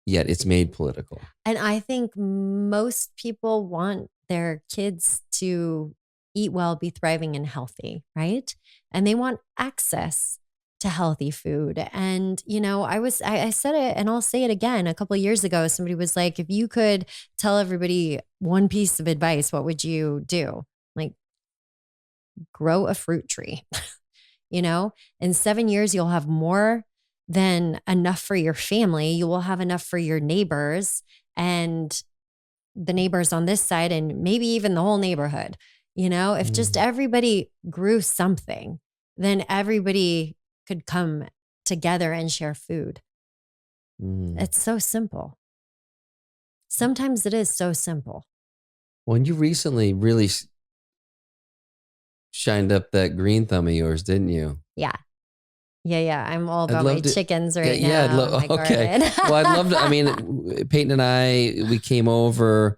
yet it's made political. And I think most people want their kids to eat well, be thriving and healthy, right? And they want access to healthy food. And, I said it and I'll say it again. A couple of years ago, somebody was like, if you could tell everybody one piece of advice, what would you do? Like, grow a fruit tree. In 7 years, you'll have more than enough for your family. You will have enough for your neighbors and the neighbors on this side, and maybe even the whole neighborhood. If just everybody grew something, then everybody could come together and share food. It's so simple. Sometimes it is so simple. Well, and you recently really shined up that green thumb of yours, didn't you? Yeah. Yeah. I'm all about my chickens right now. Yeah. Okay. Well, I'd love to. I mean, Peyton and I, we came over,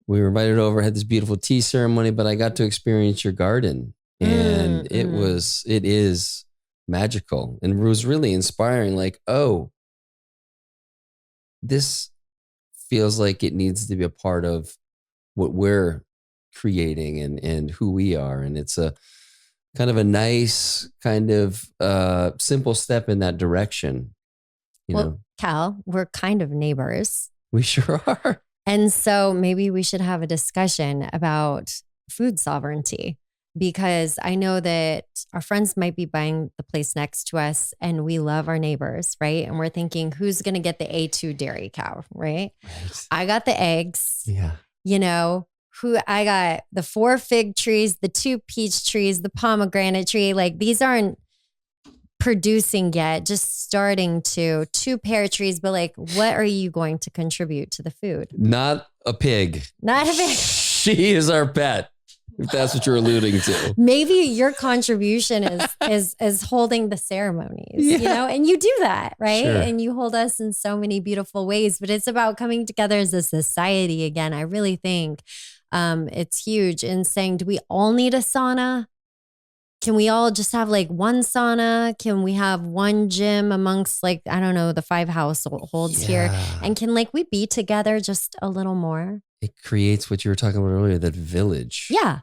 we were invited over, had this beautiful tea ceremony, but I got to experience your garden and it is magical and it was really inspiring. Like, oh, this feels like it needs to be a part of what we're creating and who we are. And it's a kind of a nice kind of simple step in that direction. You know, Cal, we're kind of neighbors. We sure are. And so maybe we should have a discussion about food sovereignty, because I know that our friends might be buying the place next to us and we love our neighbors, right? And we're thinking, who's going to get the A2 dairy cow, right? I got the eggs. Yeah. I got the 4 fig trees, the 2 peach trees, the pomegranate tree. Like these aren't producing yet, just starting to 2 pear trees. But like, what are you going to contribute to the food? Not a pig. Not a pig. She is our pet, if that's what you're alluding to. Maybe your contribution is holding the ceremonies, and you do that, right? Sure. And you hold us in so many beautiful ways, but it's about coming together as a society again. I really think it's huge in saying, do we all need a sauna? Can we all just have like one sauna? Can we have one gym amongst the 5 households here? And can we be together just a little more? It creates what you were talking about earlier, that village. Yeah.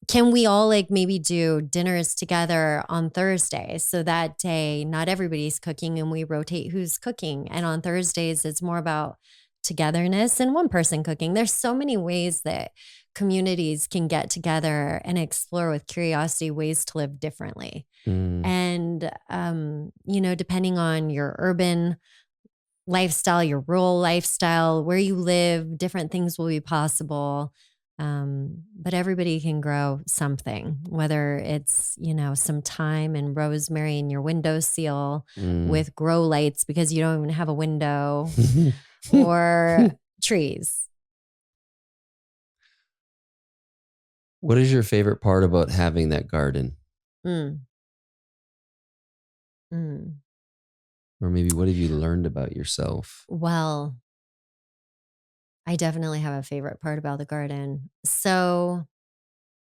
Can we all maybe do dinners together on Thursday? So that day, not everybody's cooking and we rotate who's cooking. And on Thursdays, it's more about togetherness and one person cooking. There's so many ways that communities can get together and explore with curiosity ways to live differently. And, depending on your urban lifestyle, your rural lifestyle, where you live, different things will be possible. But everybody can grow something, whether it's, some thyme and rosemary in your windowsill with grow lights because you don't even have a window or trees. What is your favorite part about having that garden? Or maybe what have you learned about yourself? Well, I definitely have a favorite part about the garden. So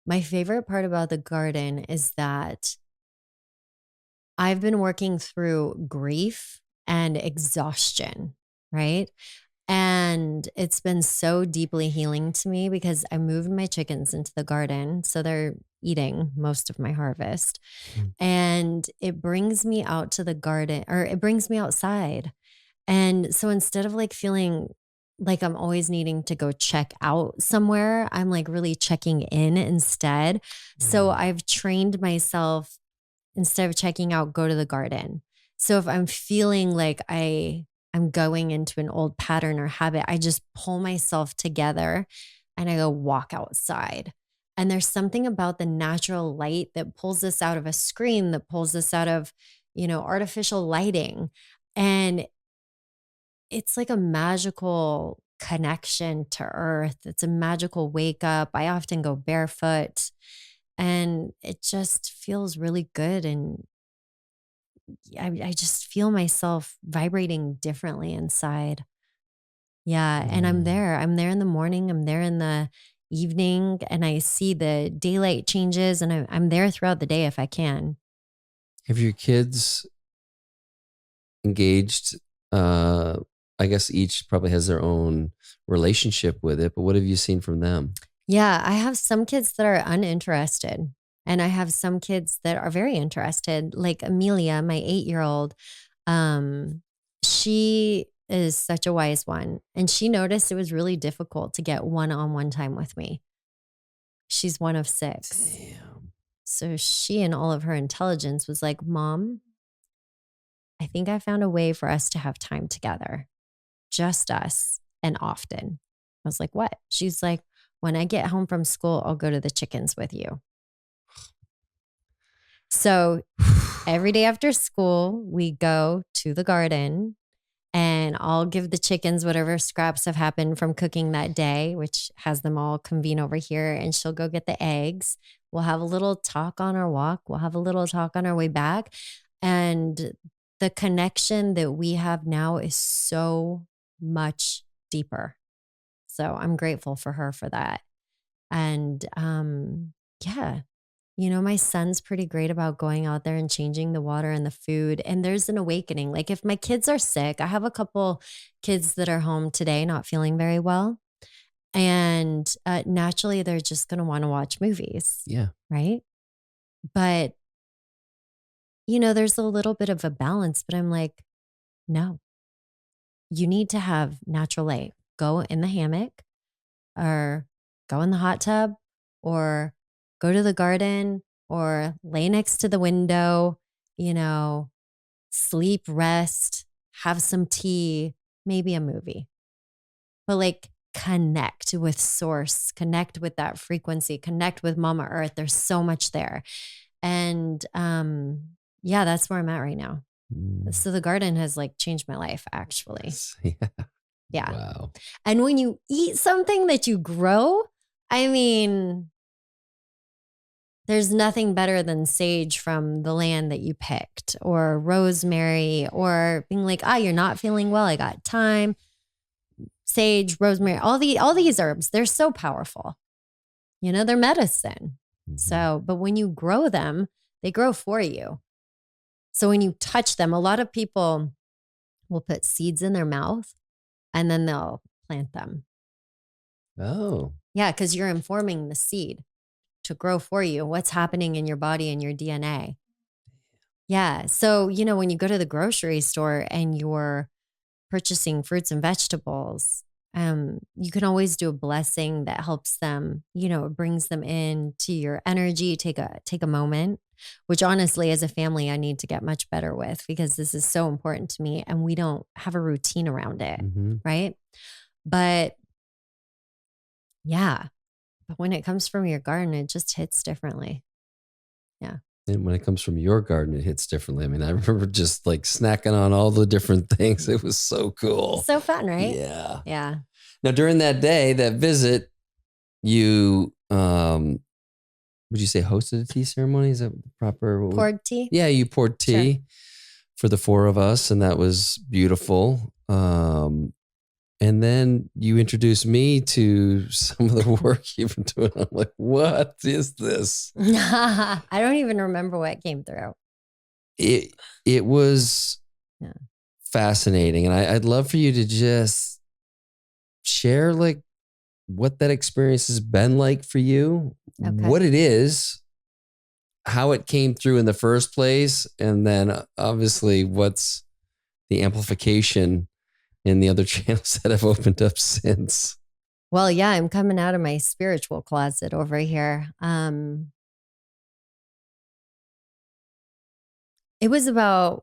my favorite part about the garden is that I've been working through grief and exhaustion, right? And it's been so deeply healing to me because I moved my chickens into the garden. So they're eating most of my harvest. And it brings me out to the garden, or it brings me outside. And so instead of feeling like I'm always needing to go check out somewhere, I'm really checking in instead. So I've trained myself, instead of checking out, go to the garden. So if I'm feeling like I'm going into an old pattern or habit, I just pull myself together and I go walk outside. And there's something about the natural light that pulls us out of a screen, that pulls us out of, artificial lighting. And it's like a magical connection to earth. It's a magical wake up. I often go barefoot and it just feels really good. And I just feel myself vibrating differently inside. Yeah. And I'm Mm. there. I'm there in the morning. I'm there in the evening and I see the daylight changes and I'm there throughout the day if I can. Have your kids engaged? I guess each probably has their own relationship with it, but what have you seen from them? Yeah. I have some kids that are uninterested and I have some kids that are very interested. Like Amelia, my 8-year-old, she is such a wise one. And she noticed it was really difficult to get one-on-one time with me. She's one of 6. Damn. So she, in all of her intelligence, was like, Mom, I think I found a way for us to have time together, just us and often. I was like, what? She's like, when I get home from school, I'll go to the chickens with you. So every day after school, we go to the garden and I'll give the chickens whatever scraps have happened from cooking that day, which has them all convene over here. And she'll go get the eggs. We'll have a little talk on our walk. We'll have a little talk on our way back. And the connection that we have now is so much deeper. So I'm grateful for her for that. And yeah. You know, my son's pretty great about going out there and changing the water and the food. And there's an awakening. Like if my kids are sick, I have a couple kids that are home today not feeling very well. And naturally, they're just going to want to watch movies. Yeah. Right. But, you know, there's a little bit of a balance, but I'm like, no, you need to have natural light. Go in the hammock or go in the hot tub or go to the garden or lay next to the window, you know, sleep, rest, have some tea, maybe a movie. But like connect with source, connect with that frequency, connect with Mama Earth. There's so much there. And yeah, that's where I'm at right now. So the garden has like changed my life, actually. Yeah. Yeah. Wow. And when you eat something that you grow, I mean, there's nothing better than sage from the land that you picked or rosemary or being like, you're not feeling well. I got thyme, sage, rosemary, all these herbs, they're so powerful. You know, they're medicine. Mm-hmm. So, but when you grow them, they grow for you. So when you touch them, a lot of people will put seeds in their mouth and then they'll plant them. Oh. Yeah, because you're informing the seed to grow for you, what's happening in your body and your DNA. Yeah. So, you know, when you go to the grocery store and you're purchasing fruits and vegetables, you can always do a blessing that helps them, you know, it brings them into your energy. Take a moment, which honestly, as a family, I need to get much better with because this is so important to me and we don't have a routine around it. Mm-hmm. Right. But yeah. But when it comes from your garden, it just hits differently. Yeah. And when it comes from your garden, it hits differently. I mean, I remember just like snacking on all the different things. It was so cool. So fun, right? Yeah. Yeah. Now, during that day, that visit, you, would you say hosted a tea ceremony? Is that proper? Poured tea? Yeah, you poured tea for the 4 of us, and that was beautiful. And then you introduced me to some of the work you've been doing. I'm like, what is this? I don't even remember what came through. It was fascinating. And I'd love for you to just share like what that experience has been like for you, what it is, how it came through in the first place, and then obviously what's the amplification in the other channels that have opened up since. Well, yeah, I'm coming out of my spiritual closet over here. It was about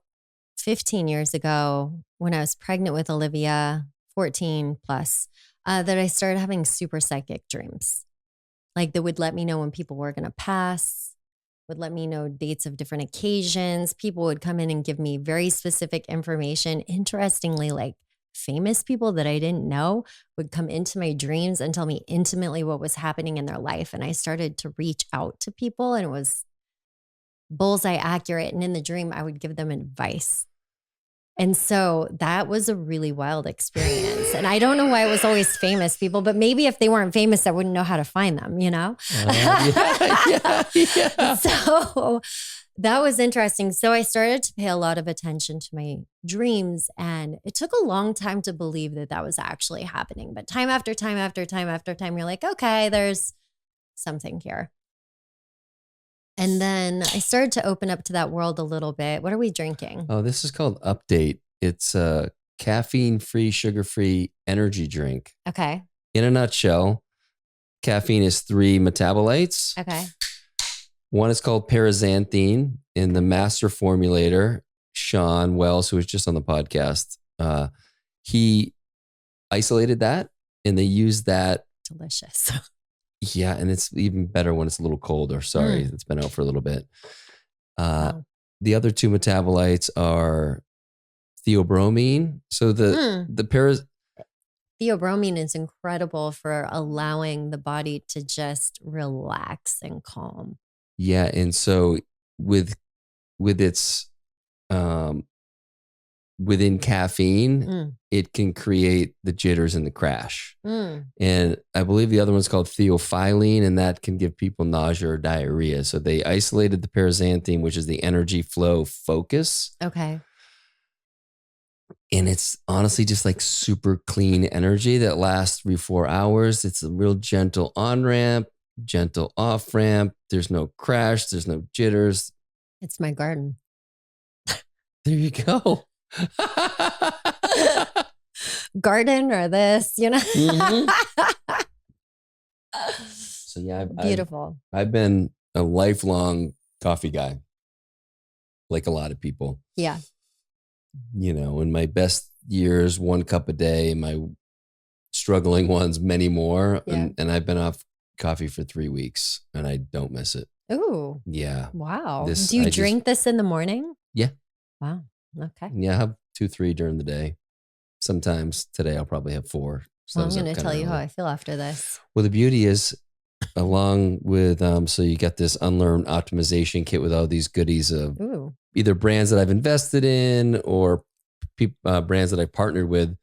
15 years ago when I was pregnant with Olivia, 14 plus, that I started having super psychic dreams. Like that would let me know when people were going to pass, would let me know dates of different occasions. People would come in and give me very specific information. Interestingly, like famous people that I didn't know would come into my dreams and tell me intimately what was happening in their life. And I started to reach out to people, and it was bullseye accurate. And in the dream, I would give them advice. And so that was a really wild experience. And I don't know why it was always famous people, but maybe if they weren't famous, I wouldn't know how to find them, you know? Yeah. So that was interesting. So I started to pay a lot of attention to my dreams, and it took a long time to believe that that was actually happening. But time after time after time after time, you're like, okay, there's something here. And then I started to open up to that world a little bit. What are we drinking? Oh, this is called Update. It's a caffeine-free, sugar-free energy drink. Okay. In a nutshell, caffeine is 3 metabolites. Okay. One is called paraxanthine, and the master formulator, Sean Wells, who was just on the podcast, he isolated that, and they used that. Delicious. Yeah, and it's even better when it's a little colder. Sorry, it's been out for a little bit. Wow. The other 2 metabolites are theobromine. So the Theobromine is incredible for allowing the body to just relax and calm. Yeah, and so with its within caffeine, it can create the jitters and the crash. And I believe the other one's called theophylline, and that can give people nausea or diarrhea. So they isolated the paraxanthine, which is the energy flow focus. Okay. And it's honestly just like super clean energy that lasts 3-4 hours. It's a real gentle on-ramp, gentle off-ramp. There's no crash. There's no jitters. It's my garden. There you go. Garden or this, you know? Mm-hmm. So yeah, Beautiful. I've been a lifelong coffee guy, like a lot of people. Yeah. You know, in my best years, 1 cup a day. My struggling ones, many more. Yeah. And I've been off coffee for 3 weeks, and I don't miss it. Ooh. Yeah. Wow. Do you drink this in the morning? Yeah. Wow. Okay. Yeah, I have 2-3 during the day. Sometimes today I'll probably have 4. Well, I'm going to tell you how I feel after this. Well, the beauty is, along with, so you got this Unlearn optimization kit with all these goodies of either brands that I've invested in or brands that I partnered with.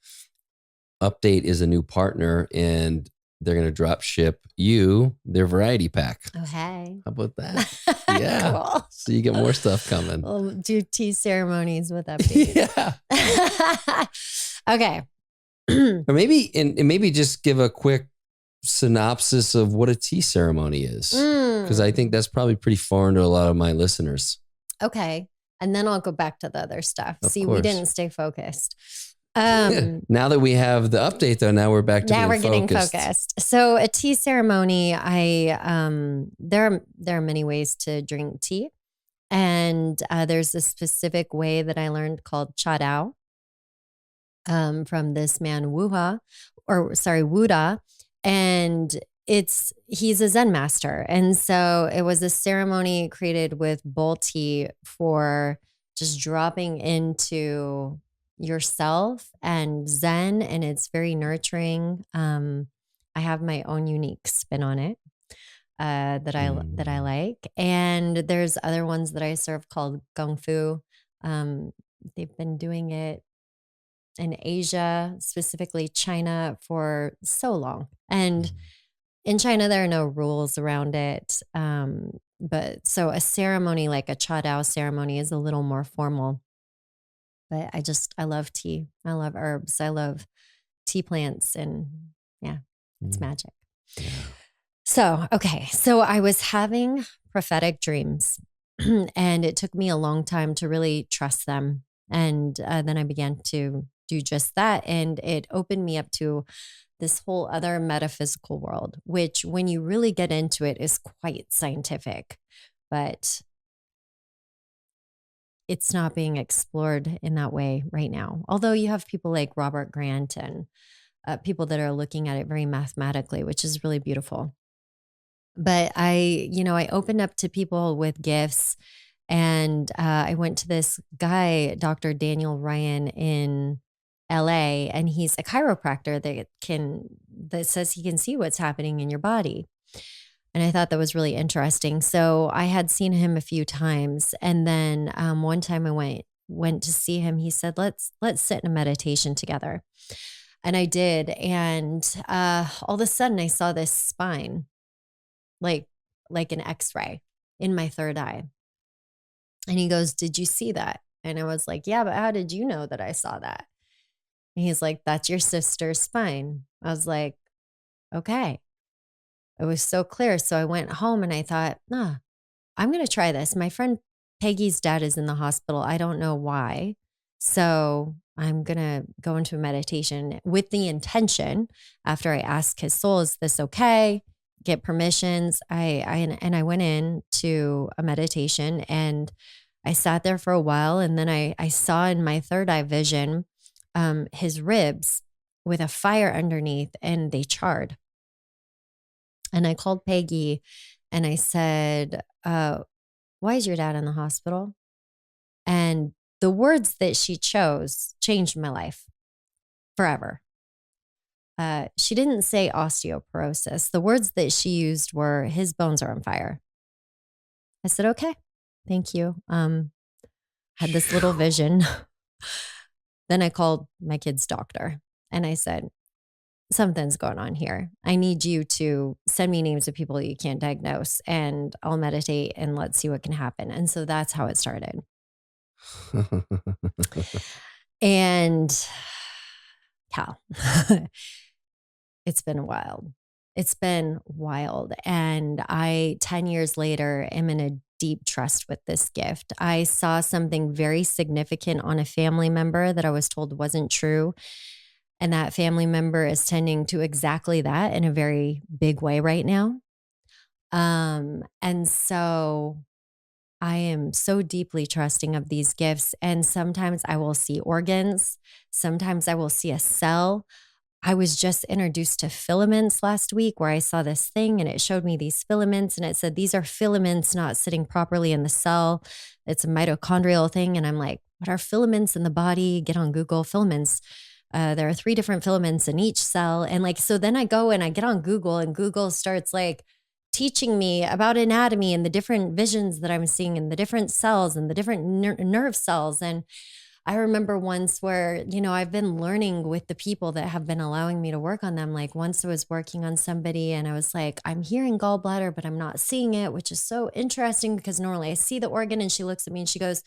Update is a new partner, and they're going to drop ship you their variety pack. Oh, hey. How about that? Yeah. Cool. So you get more stuff coming. We'll do tea ceremonies with Update. Yeah. Okay. Or maybe just give a quick synopsis of what a tea ceremony is, because I think that's probably pretty foreign to a lot of my listeners. Okay. And then I'll go back to the other stuff. Of See, course. we didn't stay focused. Now that we have the update, though, now we're back to getting focused. So a tea ceremony, there are many ways to drink tea, and there's a specific way that I learned called cha dao, from this man Wuda, and he's a Zen master, and so it was a ceremony created with bowl tea for just dropping into yourself and Zen, and it's very nurturing. I have my own unique spin on it that I like, and there's other ones that I serve called Kung Fu. They've been doing it in Asia, specifically China, for so long, and in China there are no rules around it. But so a ceremony like a cha dao ceremony is a little more formal. But I love tea. I love herbs. I love tea plants, and yeah, it's magic. Yeah. So, okay. So I was having prophetic dreams, and it took me a long time to really trust them. And then I began to do just that. And it opened me up to this whole other metaphysical world, which when you really get into it is quite scientific, but it's not being explored in that way right now. Although you have people like Robert Grant and people that are looking at it very mathematically, which is really beautiful. But I opened up to people with gifts, and I went to this guy, Dr. Daniel Ryan, in LA, and he's a chiropractor that says he can see what's happening in your body. And I thought that was really interesting. So I had seen him a few times, and then one time I went to see him. He said, "Let's sit in a meditation together," and I did. And all of a sudden, I saw this spine, like an X-ray in my third eye. And he goes, "Did you see that?" And I was like, "Yeah, but how did you know that I saw that?" And he's like, "That's your sister's spine." I was like, "Okay." It was so clear. So I went home and I thought, nah, I'm going to try this. My friend Peggy's dad is in the hospital. I don't know why. So I'm going to go into a meditation with the intention, after I ask his soul, is this okay? Get permissions. I went in to a meditation and I sat there for a while. And then I saw in my third eye vision, his ribs with a fire underneath, and they charred. And I called Peggy and I said, why is your dad in the hospital? And the words that she chose changed my life forever. She didn't say osteoporosis. The words that she used were, his bones are on fire. I said, okay, thank you. Had this little vision. Then I called my kid's doctor and I said, something's going on here. I need you to send me names of people that you can't diagnose, and I'll meditate and let's see what can happen. And so that's how it started. And Cal, it's been wild. It's been wild. And 10 years later, am in a deep trust with this gift. I saw something very significant on a family member that I was told wasn't true. And that family member is tending to exactly that in a very big way right now. And so I am so deeply trusting of these gifts. And sometimes I will see organs. Sometimes I will see a cell. I was just introduced to filaments last week, where I saw this thing and it showed me these filaments and it said, these are filaments not sitting properly in the cell. It's a mitochondrial thing. And I'm like, what are filaments in the body? Get on Google, filaments. There are 3 different filaments in each cell. And so then I go and I get on Google, and Google starts teaching me about anatomy and the different visions that I'm seeing and the different cells and the different nerve cells. And I remember once where, I've been learning with the people that have been allowing me to work on them. Once I was working on somebody and I was like, I'm hearing gallbladder, but I'm not seeing it, which is so interesting because normally I see the organ. And she looks at me and she goes,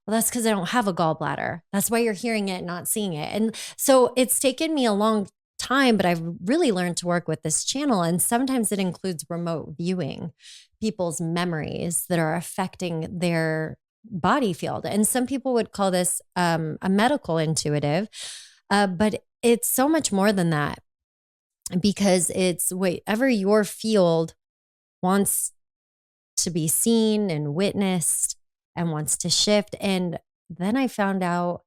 well, that's because I don't have a gallbladder. That's why you're hearing it, not seeing it. And so it's taken me a long time, but I've really learned to work with this channel. And sometimes it includes remote viewing people's memories that are affecting their body field. And some people would call this a medical intuitive, but it's so much more than that, because it's whatever your field wants to be seen and witnessed and wants to shift. And then I found out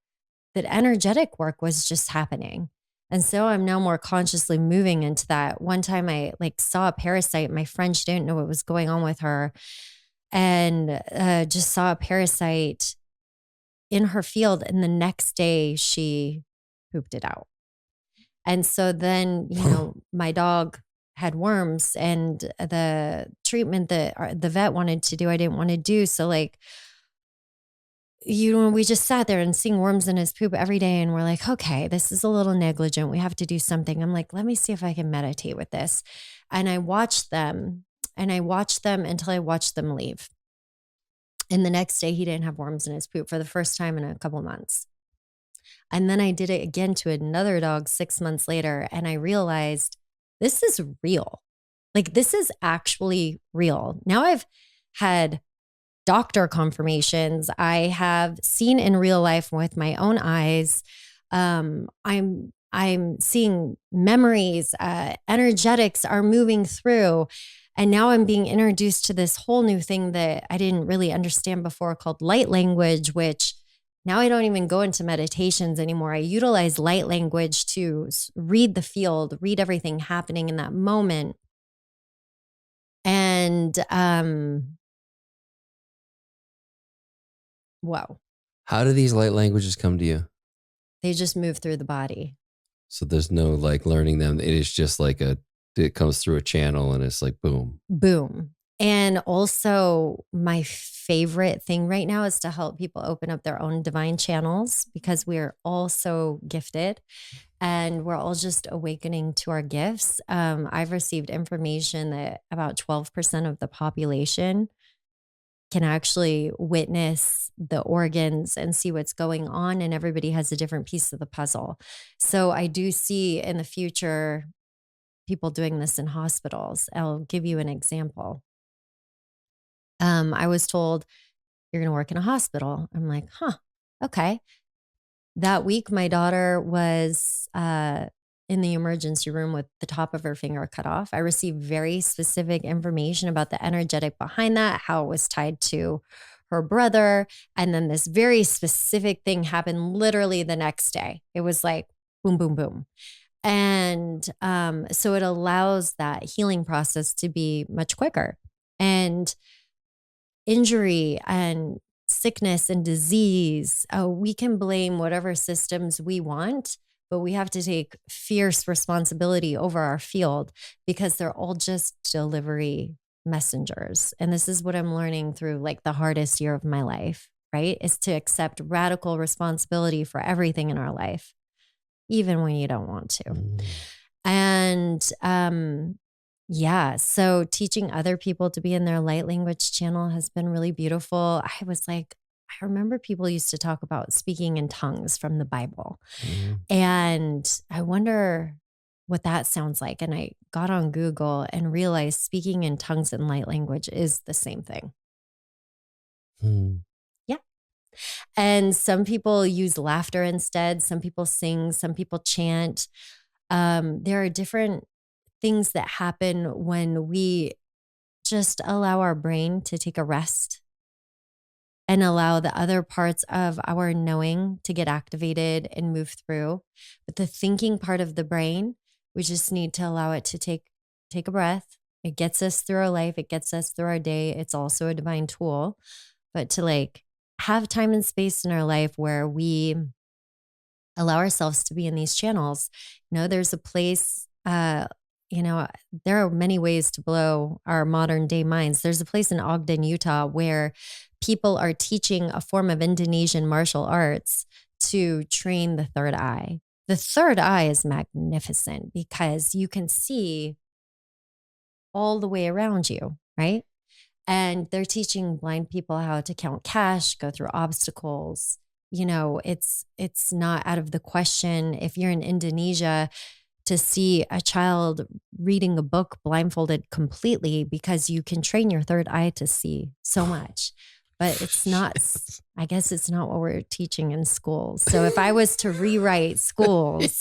that energetic work was just happening. And so I'm now more consciously moving into that. One time I saw a parasite. My friend, she didn't know what was going on with her, and just saw a parasite in her field. And the next day she pooped it out. And so then, my dog had worms, and the treatment that the vet wanted to do, I didn't want to do. So we just sat there and seeing worms in his poop every day. And we're like, okay, this is a little negligent. We have to do something. I'm like, let me see if I can meditate with this. And I watched them until I watched them leave. And the next day he didn't have worms in his poop for the first time in a couple months. And then I did it again to another dog 6 months later. And I realized this is real. This is actually real. Now I've had doctor confirmations. I have seen in real life with my own eyes. I'm seeing memories, energetics are moving through. And now I'm being introduced to this whole new thing that I didn't really understand before, called light language, which now I don't even go into meditations anymore. I utilize light language to read the field, read everything happening in that moment. And, whoa. How do these light languages come to you? They just move through the body. So there's no like learning them. It is just like it comes through a channel and it's like boom. Boom. And also, my favorite thing right now is to help people open up their own divine channels, because we're all so gifted and we're all just awakening to our gifts. I've received information that about 12% of the population can actually witness the organs and see what's going on, and everybody has a different piece of the puzzle. So I do see in the future people doing this in hospitals. I'll give you an example. I was told, you're going to work in a hospital. I'm like, okay. That week, my daughter was in the emergency room with the top of her finger cut off. I received very specific information about the energetic behind that, how it was tied to her brother. And then this very specific thing happened literally the next day. It was like boom, boom, boom. And so it allows that healing process to be much quicker. And injury and sickness and disease, we can blame whatever systems we want, but we have to take fierce responsibility over our field, because they're all just delivery messengers. And this is what I'm learning through like the hardest year of my life, right? Is to accept radical responsibility for everything in our life, even when you don't want to. And yeah, so teaching other people to be in their light language channel has been really beautiful. I was like, I remember people used to talk about speaking in tongues from the Bible. And I wonder what that sounds like. And I got on Google and realized speaking in tongues and light language is the same thing. Yeah. And some people use laughter instead. Some people sing, some people chant. There are different things that happen when we just allow our brain to take a rest and allow the other parts of our knowing to get activated and move through. But the thinking part of the brain, we just need to allow it to take a breath. It gets us through our life. It gets us through our day. It's also a divine tool. But to like have time and space in our life where we allow ourselves to be in these channels. There's a place, there are many ways to blow our modern day minds. There's a place in Ogden, Utah, where people are teaching a form of Indonesian martial arts to train the third eye. The third eye is magnificent because you can see all the way around you, right? And they're teaching blind people how to count cash, go through obstacles. It's not out of the question if you're in Indonesia to see a child reading a book blindfolded completely, because you can train your third eye to see so much. But it's not, I guess it's not what we're teaching in schools. So if I was to rewrite schools,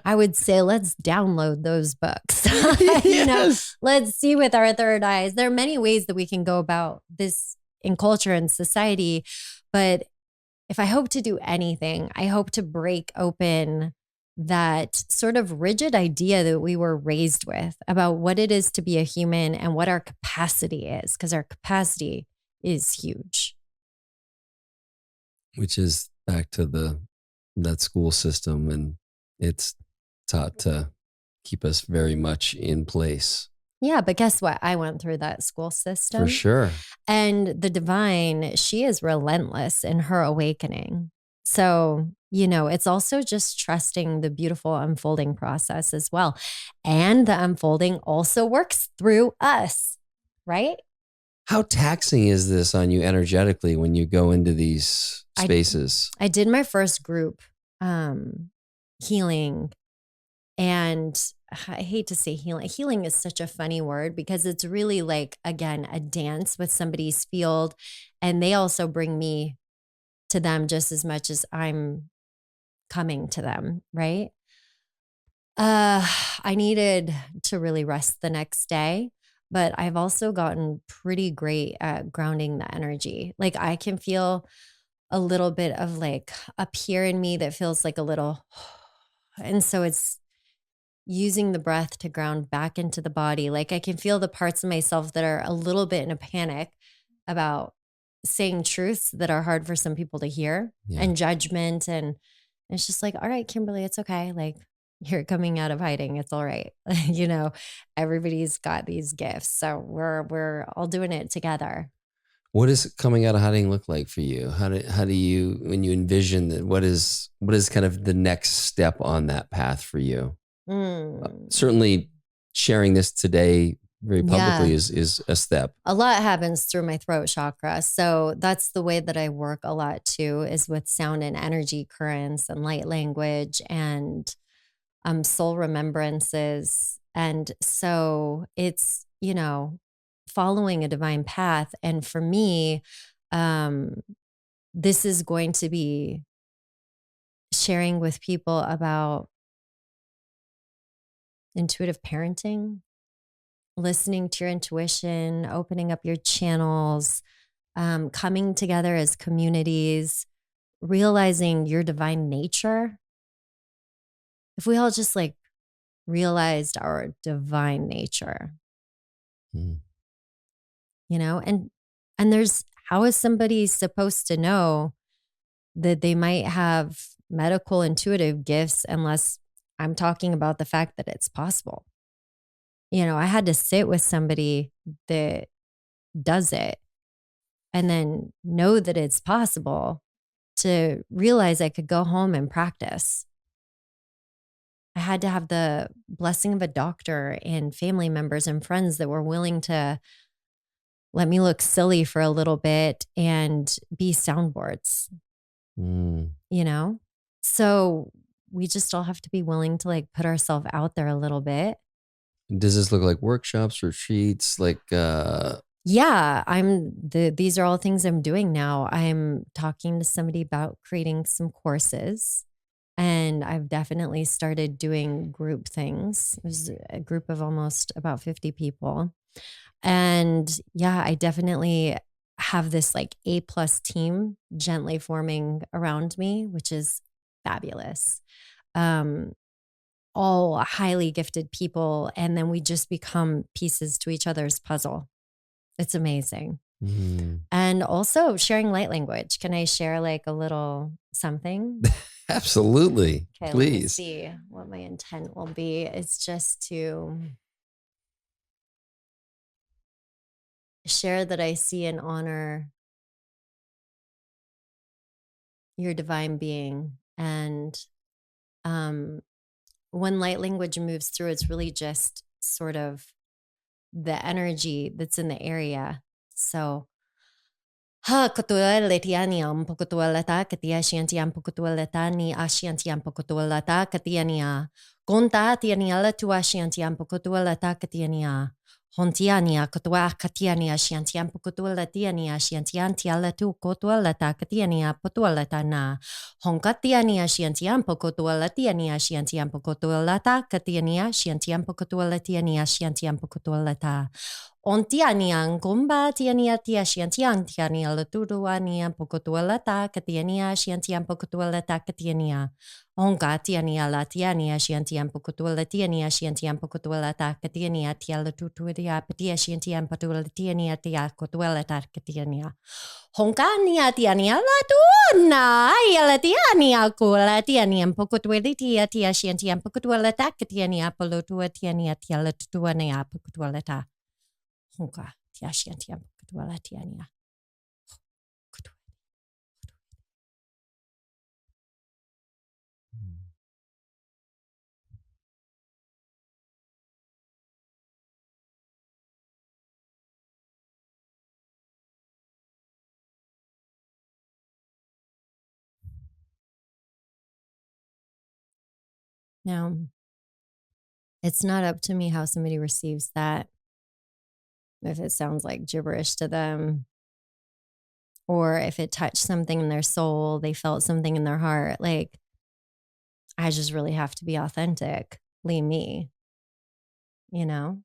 I would say, let's download those books. Let's see with our third eyes. There are many ways that we can go about this in culture and society. But if I hope to do anything, I hope to break open that sort of rigid idea that we were raised with about what it is to be a human and what our capacity is, because our capacity is huge. Which is back to that school system, and it's taught to keep us very much in place. Yeah, but guess what? I went through that school system. For sure. And the divine, she is relentless in her awakening. So, it's also just trusting the beautiful unfolding process as well. And the unfolding also works through us, right? How taxing is this on you energetically when you go into these spaces? I did my first group healing, and I hate to say healing. Healing is such a funny word because it's really like, again, a dance with somebody's field. And they also bring me to them just as much as I'm coming to them, right? I needed to really rest the next day, but I've also gotten pretty great at grounding the energy. Like I can feel a little bit of like up here in me that feels like a little, and so it's using the breath to ground back into the body. Like I can feel the parts of myself that are a little bit in a panic about saying truths that are hard for some people to hear, and judgment and It's just like, all right, Kimberly, it's okay. Like, you're coming out of hiding. It's all right. Everybody's got these gifts. So we're all doing it together. What does coming out of hiding look like for you? How do you, when you envision that, what is kind of the next step on that path for you? Certainly sharing this today very publicly is a step. A lot happens through my throat chakra. So that's the way that I work a lot too, is with sound and energy currents and light language and soul remembrances. And so it's, following a divine path. And for me, this is going to be sharing with people about intuitive parenting, listening to your intuition, opening up your channels, coming together as communities, realizing your divine nature. If we all just like realized our divine nature, and there's, how is somebody supposed to know that they might have medical intuitive gifts unless I'm talking about the fact that it's possible? I had to sit with somebody that does it and then know that it's possible to realize I could go home and practice. I had to have the blessing of a doctor and family members and friends that were willing to let me look silly for a little bit and be soundboards, So we just all have to be willing to like put ourselves out there a little bit. Does this look like workshops, retreats? Like, yeah, these are all things I'm doing now. I'm talking to somebody about creating some courses, and I've definitely started doing group things. There's a group of almost about 50 people. And yeah, I definitely have this like A+ team gently forming around me, which is fabulous. All highly gifted people. And then we just become pieces to each other's puzzle. It's amazing. And also sharing light language. Can I share like a little something? Absolutely. Okay, please. Let me see what my intent will be. It's just to share that I see and honor your divine being. And when light language moves through, it's really just sort of the energy that's in the area. So ha kotuele tianiam pokutualata katia shantiam pokutualata ni ashantiam pokutualata katiania konta tianiala tua shantiam pokutualata katiania hontiania kotua katiania shantiam pokutualatiania shantian tiala tu kotualata katiania potualata na honkatiania shantiam pokutualatiania shantiam pokutualata katiania shantiam pokutualatiania shantiam pokutualata Ontianian gumba tiania tia shantian tiania laturuania pokotualata katiania shantian pokotualata katiania. Onga tiania latiania shantian pokotualatiania shantian pokotualata katiania tia latuturia patia shantian potualatiania tia kotualata katiania. Honkania tiania latuna yalatiania kulatiania pokotualitia tia shantian pokotualata katiania polotuatiania tia latutuania pokotualata. Honka tiashantiam kutualatiania. Now, it's not up to me how somebody receives that. If it sounds like gibberish to them, or if it touched something in their soul, they felt something in their heart. Like, I just really have to be authentically me, and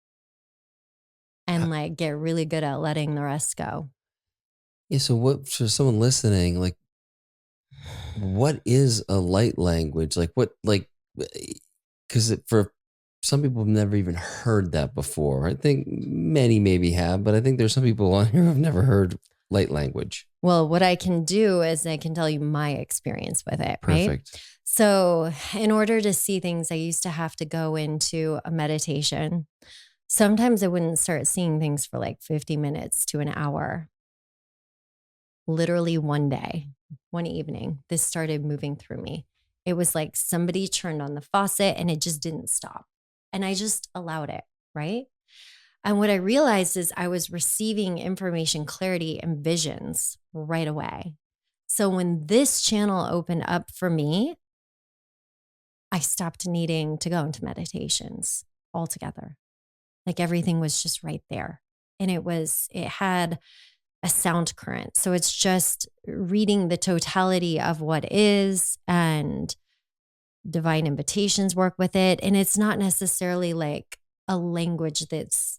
like get really good at letting the rest go. Yeah. So what, for someone listening, like, what is a light language? Like because for some people have never even heard that before. I think many maybe have, but I think there's some people on here who have never heard light language. Well, what I can do is I can tell you my experience with it. Perfect. Right? So, in order to see things, I used to have to go into a meditation. Sometimes I wouldn't start seeing things for like 50 minutes to an hour. Literally one day, one evening, this started moving through me. It was like somebody turned on the faucet and it just didn't stop. And I just allowed it, right? And what I realized is I was receiving information, clarity, and visions right away. So when this channel opened up for me, I stopped needing to go into meditations altogether. Like everything was just right there. And it had a sound current. So it's just reading the totality of what is, and divine invitations work with it. And it's not necessarily like a language that's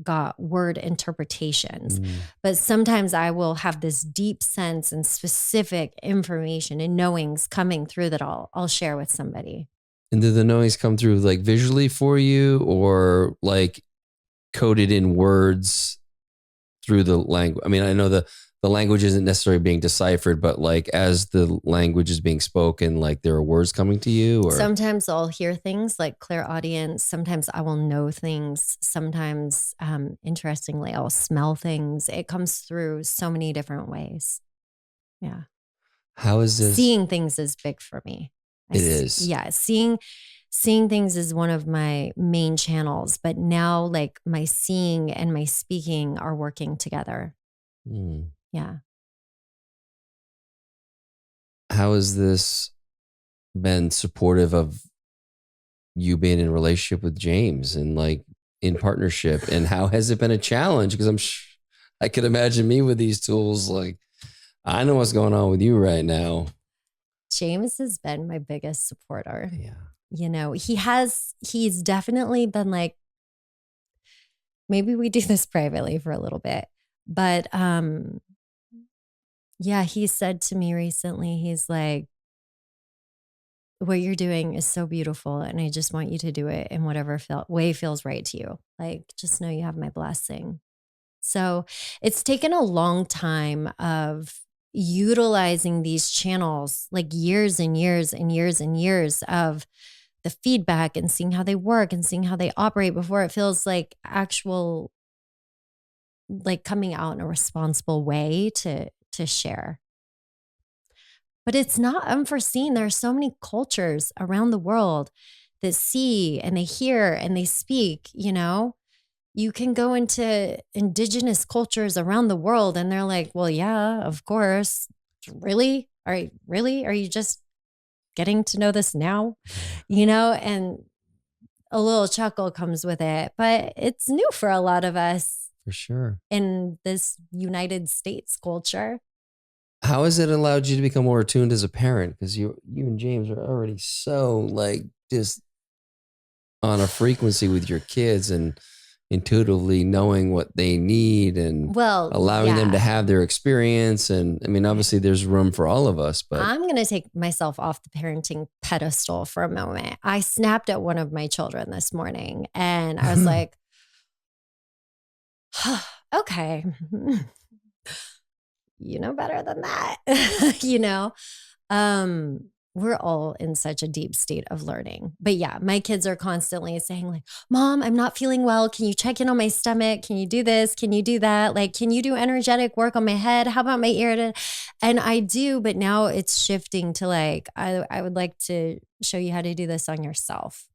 got word interpretations, but sometimes I will have this deep sense and specific information and knowings coming through that I'll share with somebody. And did the knowings come through like visually for you, or like coded in words through the language? I mean, I know the language isn't necessarily being deciphered, but like as the language is being spoken, like there are words coming to you, or sometimes I'll hear things like clairaudience. Sometimes I will know things. Sometimes, interestingly, I'll smell things. It comes through so many different ways. Yeah. How is this? Seeing things is big for me. It is. Yeah. Seeing things is one of my main channels, but now like my seeing and my speaking are working together. Yeah. How has this been supportive of you being in a relationship with James and like in partnership? And how has it been a challenge? Because I could imagine me with these tools. Like, I know what's going on with you right now. James has been my biggest supporter. Yeah. You know, he's definitely been like, maybe we do this privately for a little bit, but, yeah, he said to me recently, he's like, what you're doing is so beautiful. And I just want you to do it in whatever way feels right to you. Like, just know you have my blessing. So it's taken a long time of utilizing these channels, like years and years and years and years of the feedback and seeing how they work and seeing how they operate before it feels like actual, like coming out in a responsible way to share. But it's not unforeseen. There are so many cultures around the world that see and they hear and they speak, you know. You can go into indigenous cultures around the world and they're like, well, yeah, of course. Really? Are you just getting to know this now? You know, and a little chuckle comes with it, but it's new for a lot of us. For sure. In this United States culture. How has it allowed you to become more attuned as a parent? Because you and James are already so like just on a frequency with your kids and intuitively knowing what they need and allowing them to have their experience. And I mean, obviously there's room for all of us, but I'm going to take myself off the parenting pedestal for a moment. I snapped at one of my children this morning and I was like, okay, you know better than that. You know, we're all in such a deep state of learning. But yeah, my kids are constantly saying like, Mom, I'm not feeling well. Can you check in on my stomach? Can you do this? Can you do that? Like, can you do energetic work on my head? How about my ear? And I do, but now it's shifting to like, I would like to show you how to do this on yourself.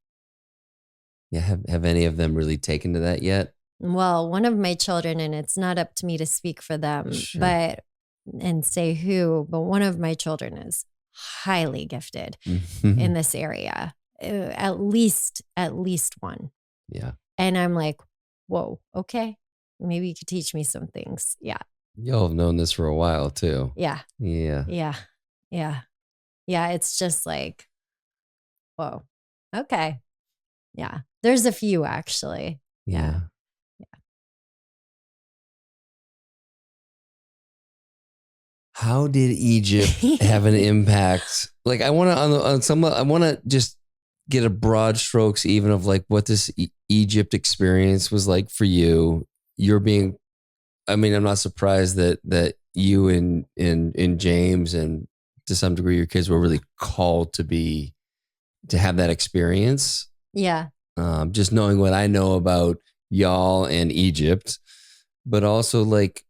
Yeah. Have any of them really taken to that yet? Well, one of my children, and it's not up to me to speak for them, and say who, but one of my children is highly gifted in this area. At least one. Yeah. And I'm like, whoa, okay. Maybe you could teach me some things. Yeah. Y'all have known this for a while too. Yeah. Yeah. Yeah. Yeah. Yeah. It's just like, whoa. Okay. Yeah. There's a few actually. Yeah. How did Egypt have an impact? Like, I want to I want to just get a broad strokes even of like what this Egypt experience was like for you. I mean, I'm not surprised that you and James and to some degree your kids were really called to have that experience. Yeah. Just knowing what I know about y'all and Egypt, but also like,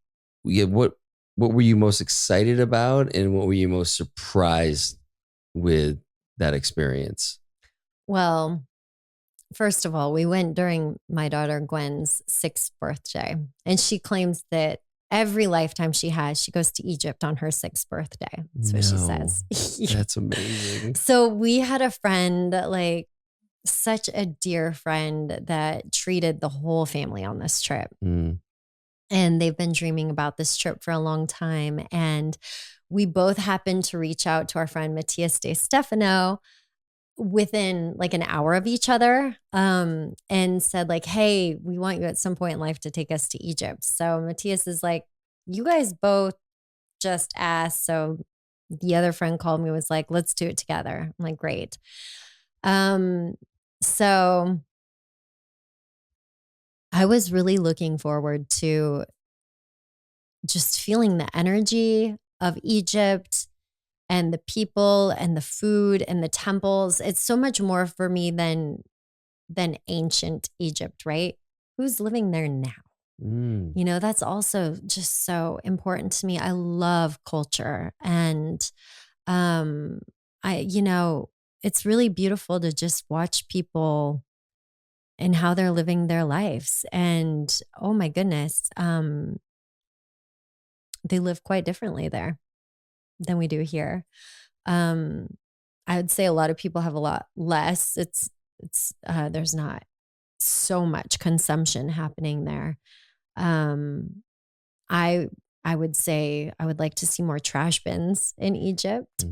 yeah, what were you most excited about, and what were you most surprised with that experience? Well, first of all, we went during my daughter Gwen's 6th birthday, and she claims that every lifetime she has, she goes to Egypt on her 6th birthday. That's what she says. That's amazing. So we had a friend, like such a dear friend, that treated the whole family on this trip. Mm. And they've been dreaming about this trip for a long time. And we both happened to reach out to our friend Matthias De Stefano within like an hour of each other, and said like, hey, we want you at some point in life to take us to Egypt. So Matthias is like, you guys both just asked. So the other friend called me, was like, let's do it together. I'm like, great. So I was really looking forward to just feeling the energy of Egypt and the people and the food and the temples. It's so much more for me than ancient Egypt, right? Who's living there now? Mm. You know, that's also just so important to me. I love culture, and it's really beautiful to just watch people and how they're living their lives. And oh my goodness, they live quite differently there than we do here. I would say a lot of people have a lot less. There's not so much consumption happening there. I would say I would like to see more trash bins in Egypt.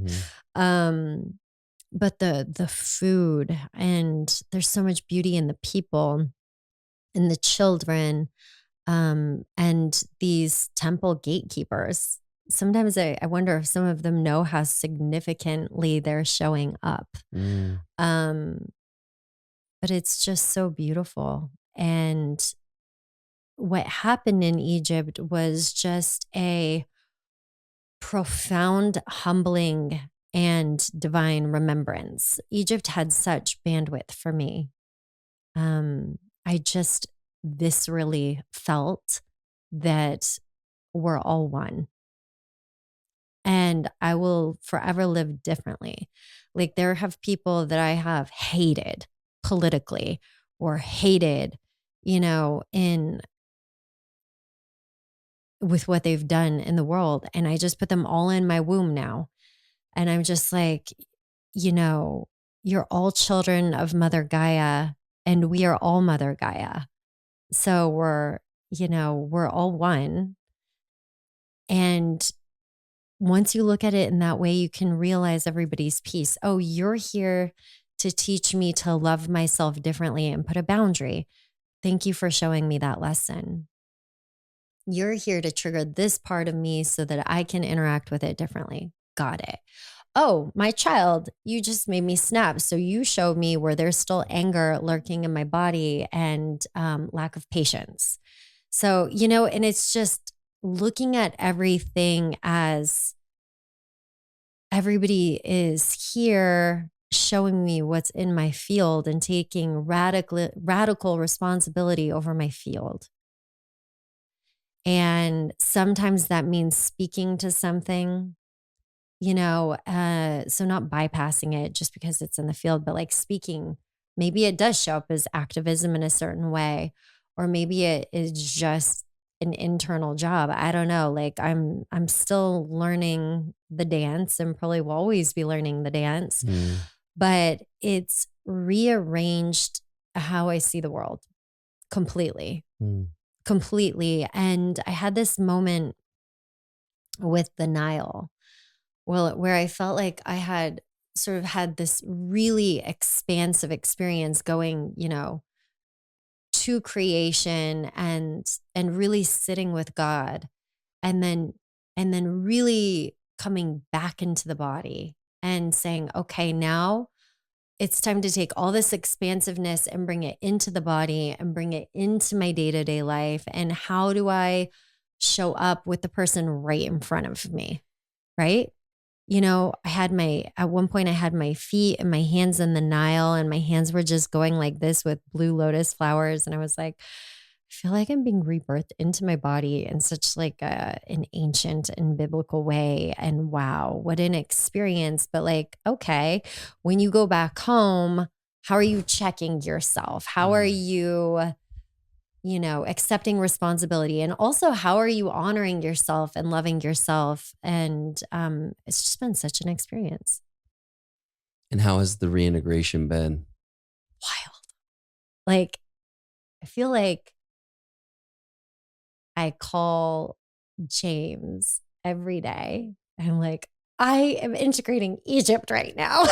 Mm-hmm. But the food, and there's so much beauty in the people and the children, and these temple gatekeepers. Sometimes I wonder if some of them know how significantly they're showing up. Mm. But it's just so beautiful. And what happened in Egypt was just a profound, humbling, and divine remembrance. Egypt had such bandwidth for me. I just viscerally felt that we're all one. And I will forever live differently. Like, there have people that I have hated politically, or hated, with what they've done in the world. And I just put them all in my womb now. And I'm just like, you're all children of Mother Gaia, and we are all Mother Gaia. So we're all one. And once you look at it in that way, you can realize everybody's piece. Oh, you're here to teach me to love myself differently and put a boundary. Thank you for showing me that lesson. You're here to trigger this part of me so that I can interact with it differently. Got it. Oh, my child, you just made me snap. So you showed me where there's still anger lurking in my body, and lack of patience. So, and it's just looking at everything as everybody is here showing me what's in my field, and taking radical responsibility over my field. And sometimes that means speaking to something, so not bypassing it just because it's in the field, but like speaking. Maybe it does show up as activism in a certain way, or maybe it is just an internal job. I don't know. Like, I'm still learning the dance, and probably will always be learning the dance, but it's rearranged how I see the world completely. Completely. And I had this moment with the Nile, where I felt like I had sort of had this really expansive experience going, to creation, and really sitting with God, and then really coming back into the body and saying, okay, now it's time to take all this expansiveness and bring it into the body and bring it into my day-to-day life. And how do I show up with the person right in front of me? Right? at one point I had my feet and my hands in the Nile, and my hands were just going like this with blue lotus flowers. And I was like, I feel like I'm being rebirthed into my body in such like an ancient and biblical way. And wow, what an experience. But like, okay, when you go back home, how are you checking yourself? How are you, accepting responsibility? And also, how are you honoring yourself and loving yourself? And it's just been such an experience. And how has the reintegration been? Wild. Like, I feel like I call James every day. I'm like, I am integrating Egypt right now.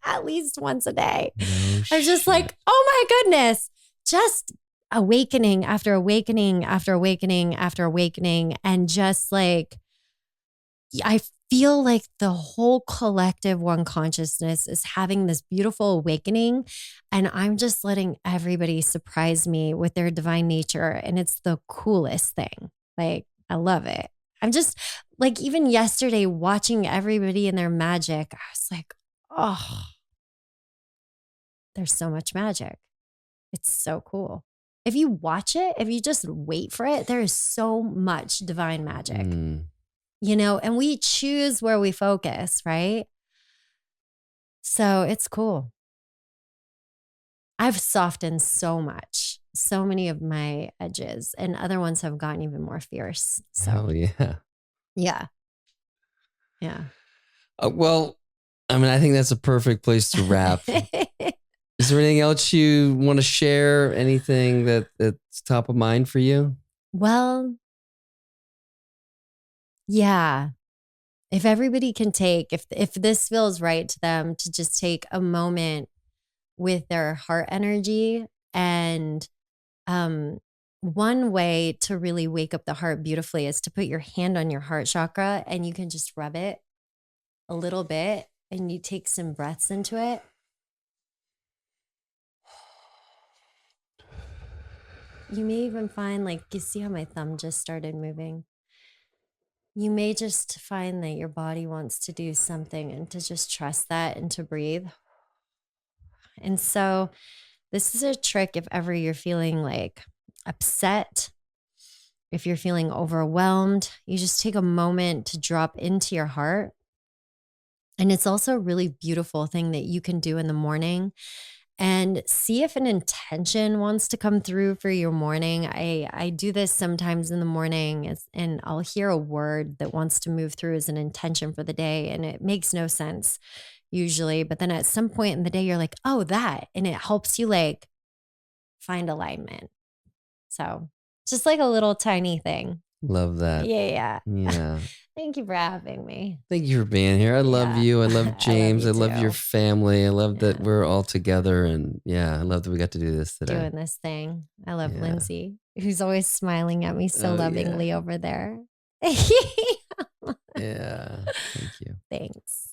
At least once a day. No I'm just like, oh my goodness. Just awakening after awakening after awakening after awakening. And just like, I feel like the whole collective one consciousness is having this beautiful awakening. And I'm just letting everybody surprise me with their divine nature. And it's the coolest thing. Like, I love it. I'm just like, even yesterday, watching everybody in their magic, I was like, oh, there's so much magic. It's so cool. If you watch it, if you just wait for it, there is so much divine magic, and we choose where we focus, right? So it's cool. I've softened so much, so many of my edges, and other ones have gotten even more fierce. So hell yeah. Yeah. Yeah. Well, I mean, I think that's a perfect place to wrap. Is there anything else you want to share? Anything that's top of mind for you? Well, yeah. If everybody can take, if this feels right to them, to just take a moment with their heart energy. And one way to really wake up the heart beautifully is to put your hand on your heart chakra, and you can just rub it a little bit, and you take some breaths into it. You may even find, like, you see how my thumb just started moving? You may just find that your body wants to do something, and to just trust that and to breathe. And so this is a trick if ever you're feeling like upset, if you're feeling overwhelmed, you just take a moment to drop into your heart. And it's also a really beautiful thing that you can do in the morning, and see if an intention wants to come through for your morning. I do this sometimes in the morning, and I'll hear a word that wants to move through as an intention for the day. And it makes no sense usually. But then at some point in the day, you're like, oh, that. And it helps you like find alignment. So just like a little tiny thing. Love that. Yeah. Yeah. Thank you for having me. Thank you for being here. I love you. I love James. I love your family. I love that we're all together. And I love that we got to do this today. Doing this thing. I love Lindsay, who's always smiling at me so lovingly over there. Yeah. Thank you. Thanks.